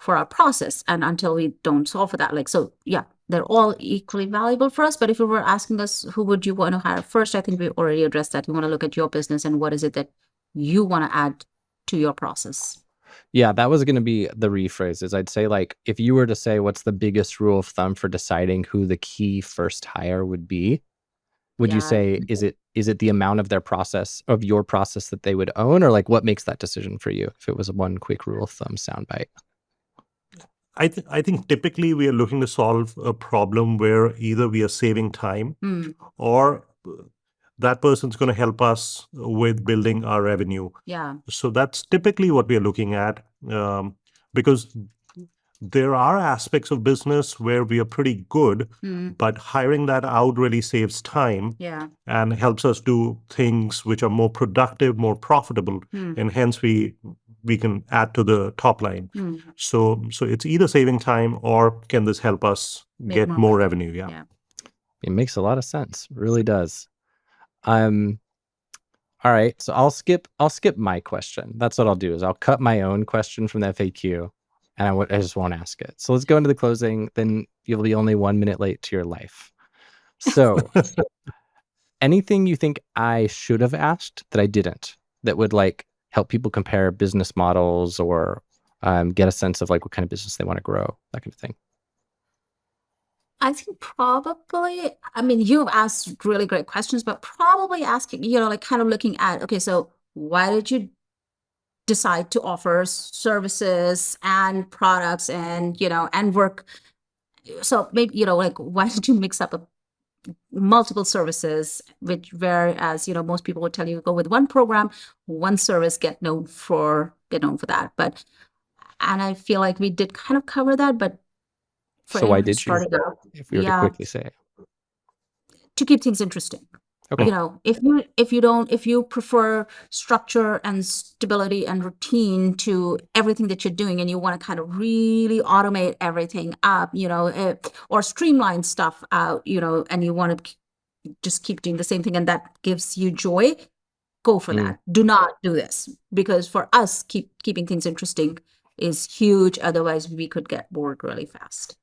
our process, and until we don't solve for that, they're all equally valuable for us. But if you were asking us who would you want to hire first, I think we already addressed that. You want to look at your business and what is it that you want to add to your process. Yeah, that was going to be the rephrase. I'd say if you were to say what's the biggest rule of thumb for deciding who the key first hire would be, would you say is it the amount of your process that they would own, or what makes that decision for you? If it was one quick rule of thumb soundbite. I think typically we are looking to solve a problem where either we are saving time or that person's going to help us with building our revenue. Yeah. So that's typically what we are looking at, because there are aspects of business where we are pretty good, but hiring that out really saves time and helps us do things which are more productive, more profitable, and hence we can add to the top line. So it's either saving time or can this help us get more revenue? Yeah. It makes a lot of sense. It really does. All right. So I'll skip my question. That's what I'll do is I'll cut my own question from the FAQ and I just won't ask it. So let's go into the closing. Then you'll be only 1 minute late to your life. So anything you think I should have asked that I didn't, that would help people compare business models or get a sense of what kind of business they want to grow, that kind of thing? I think probably, you've asked really great questions, but probably asking, kind of looking at, okay, so why did you decide to offer services and products and, and work? So maybe, why did you mix up multiple services, whereas, most people would tell you go with one program, one service, get known for that. And I feel like we did kind of cover that, but so why did you, if we were to quickly say? To keep things interesting. Okay. You know, if you prefer structure and stability and routine to everything that you're doing, and you want to kind of really automate everything up, you know, or streamline stuff out, you know, and you want to just keep doing the same thing, and that gives you joy, go for that. Do not do this, because for us, keeping things interesting is huge. Otherwise, we could get bored really fast.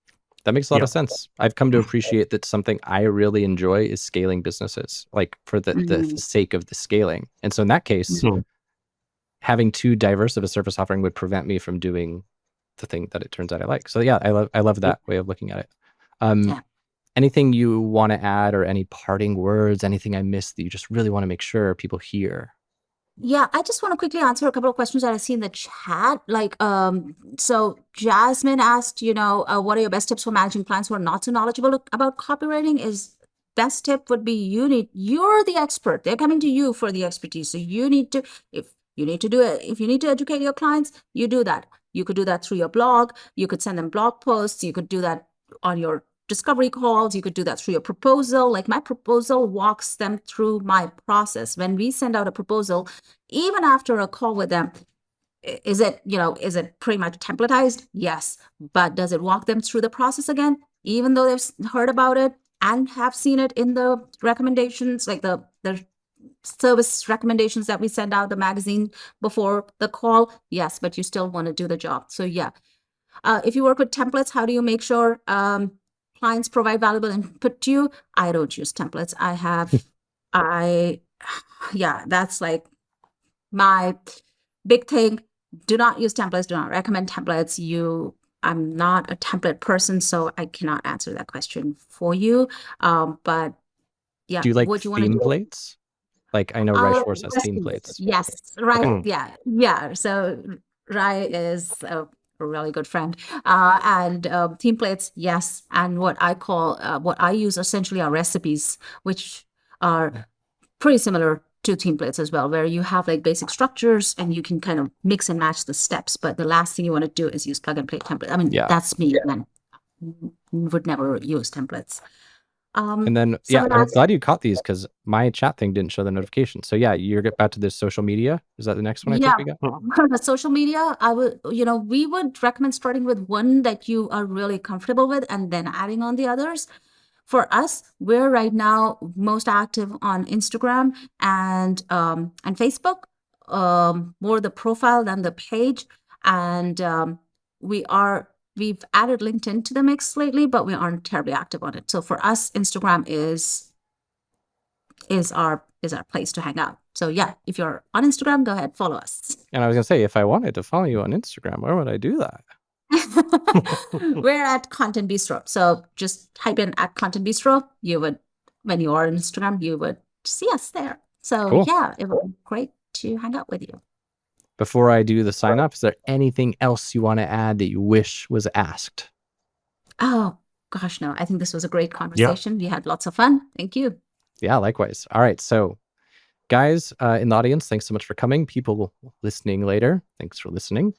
That makes a lot Yeah. of sense. I've come to appreciate that something I really enjoy is scaling businesses, like for the sake of the scaling. And so in that case, having too diverse of a service offering would prevent me from doing the thing that it turns out I like. So yeah, I love that way of looking at it. Yeah. Anything you want to add, or any parting words, anything I missed that you just really want to make sure people hear? Yeah, I just want to quickly answer a couple of questions that I see in the chat. Like, so Jasmine asked, you know, what are your best tips for managing clients who are not so knowledgeable about copywriting? Is best tip would be you're the expert. They're coming to you for the expertise. So you need to, if you need to educate your clients, you do that. You could do that through your blog. You could send them blog posts. You could do that on your discovery calls. You could do that through your proposal. Like, my proposal walks them through my process. When we send out a proposal, even after a call with them, is it pretty much templatized? Yes. But does it walk them through the process again, even though they've heard about it and have seen it in the recommendations, like the service recommendations that we send out, the magazine before the call? Yes, but you still want to do the job. So yeah. If you work with templates, how do you make sure clients provide valuable input to you? I don't use templates. Yeah, that's like my big thing. Do not use templates. Do not recommend templates. I'm not a template person, so I cannot answer that question for you. But yeah, Do you like what you want to theme do? plates? Like, I know Rye Schwartz has theme plates. Yes, right. Okay. Yeah. So Rye is a really good friend. And theme plates, yes. And what I use essentially are recipes, which are pretty similar to theme plates as well, where you have like basic structures and you can kind of mix and match the steps. But the last thing you want to do is use plug and play templates. I mean, Yeah. that's me, and would never use templates. And then, yeah, I'm glad you caught these, because my chat thing didn't show the notification. So yeah, you're back to this social media. Is that the next one I think we got? The social media, we would recommend starting with one that you are really comfortable with and then adding on the others. For us, we're right now most active on Instagram and Facebook, more the profile than the page. And we've added LinkedIn to the mix lately, but we aren't terribly active on it. So for us, Instagram is our place to hang out. So yeah, if you're on Instagram, go ahead, follow us. And I was gonna say, if I wanted to follow you on Instagram, where would I do that? We're at Content Bistro. So just type in at Content Bistro. When you are on Instagram, you would see us there. So Cool. yeah, it would be great to hang out with you. Before I do the sign up, is there anything else you want to add that you wish was asked? Oh gosh, no, I think this was a great conversation. We had lots of fun. Thank you. Yeah, likewise. All right. So guys in the audience, thanks so much for coming. People listening later, thanks for listening.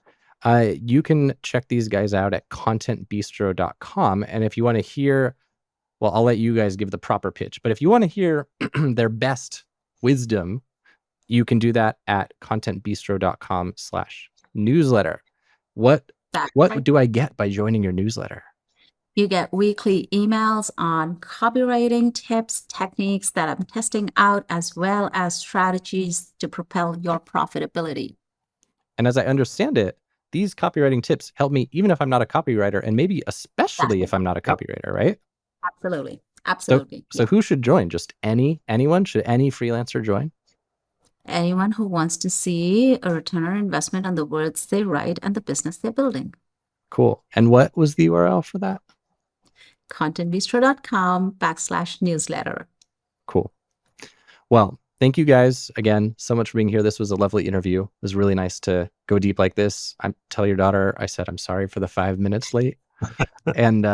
You can check these guys out at contentbistro.com. And if you want to hear, well, I'll let you guys give the proper pitch. But if you want to hear their best wisdom, you can do that at contentbistro.com/newsletter. What do I get by joining your newsletter? You get weekly emails on copywriting tips, techniques that I'm testing out, as well as strategies to propel your profitability. And as I understand it, these copywriting tips help me even if I'm not a copywriter, and maybe especially if I'm not a copywriter, right? Absolutely. So who should join? Just anyone? Should any freelancer join? Anyone who wants to see a return on investment on the words they write and the business they're building. Cool. And what was the URL for that? contentbistro.com/newsletter. Cool. Well, thank you guys again so much for being here. This was a lovely interview. It was really nice to go deep like this. Tell your daughter I said I'm sorry for the 5 minutes late. And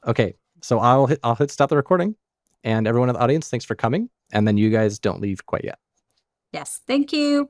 okay, so I'll hit stop the recording. And everyone in the audience, thanks for coming. And then you guys don't leave quite yet. Yes, thank you.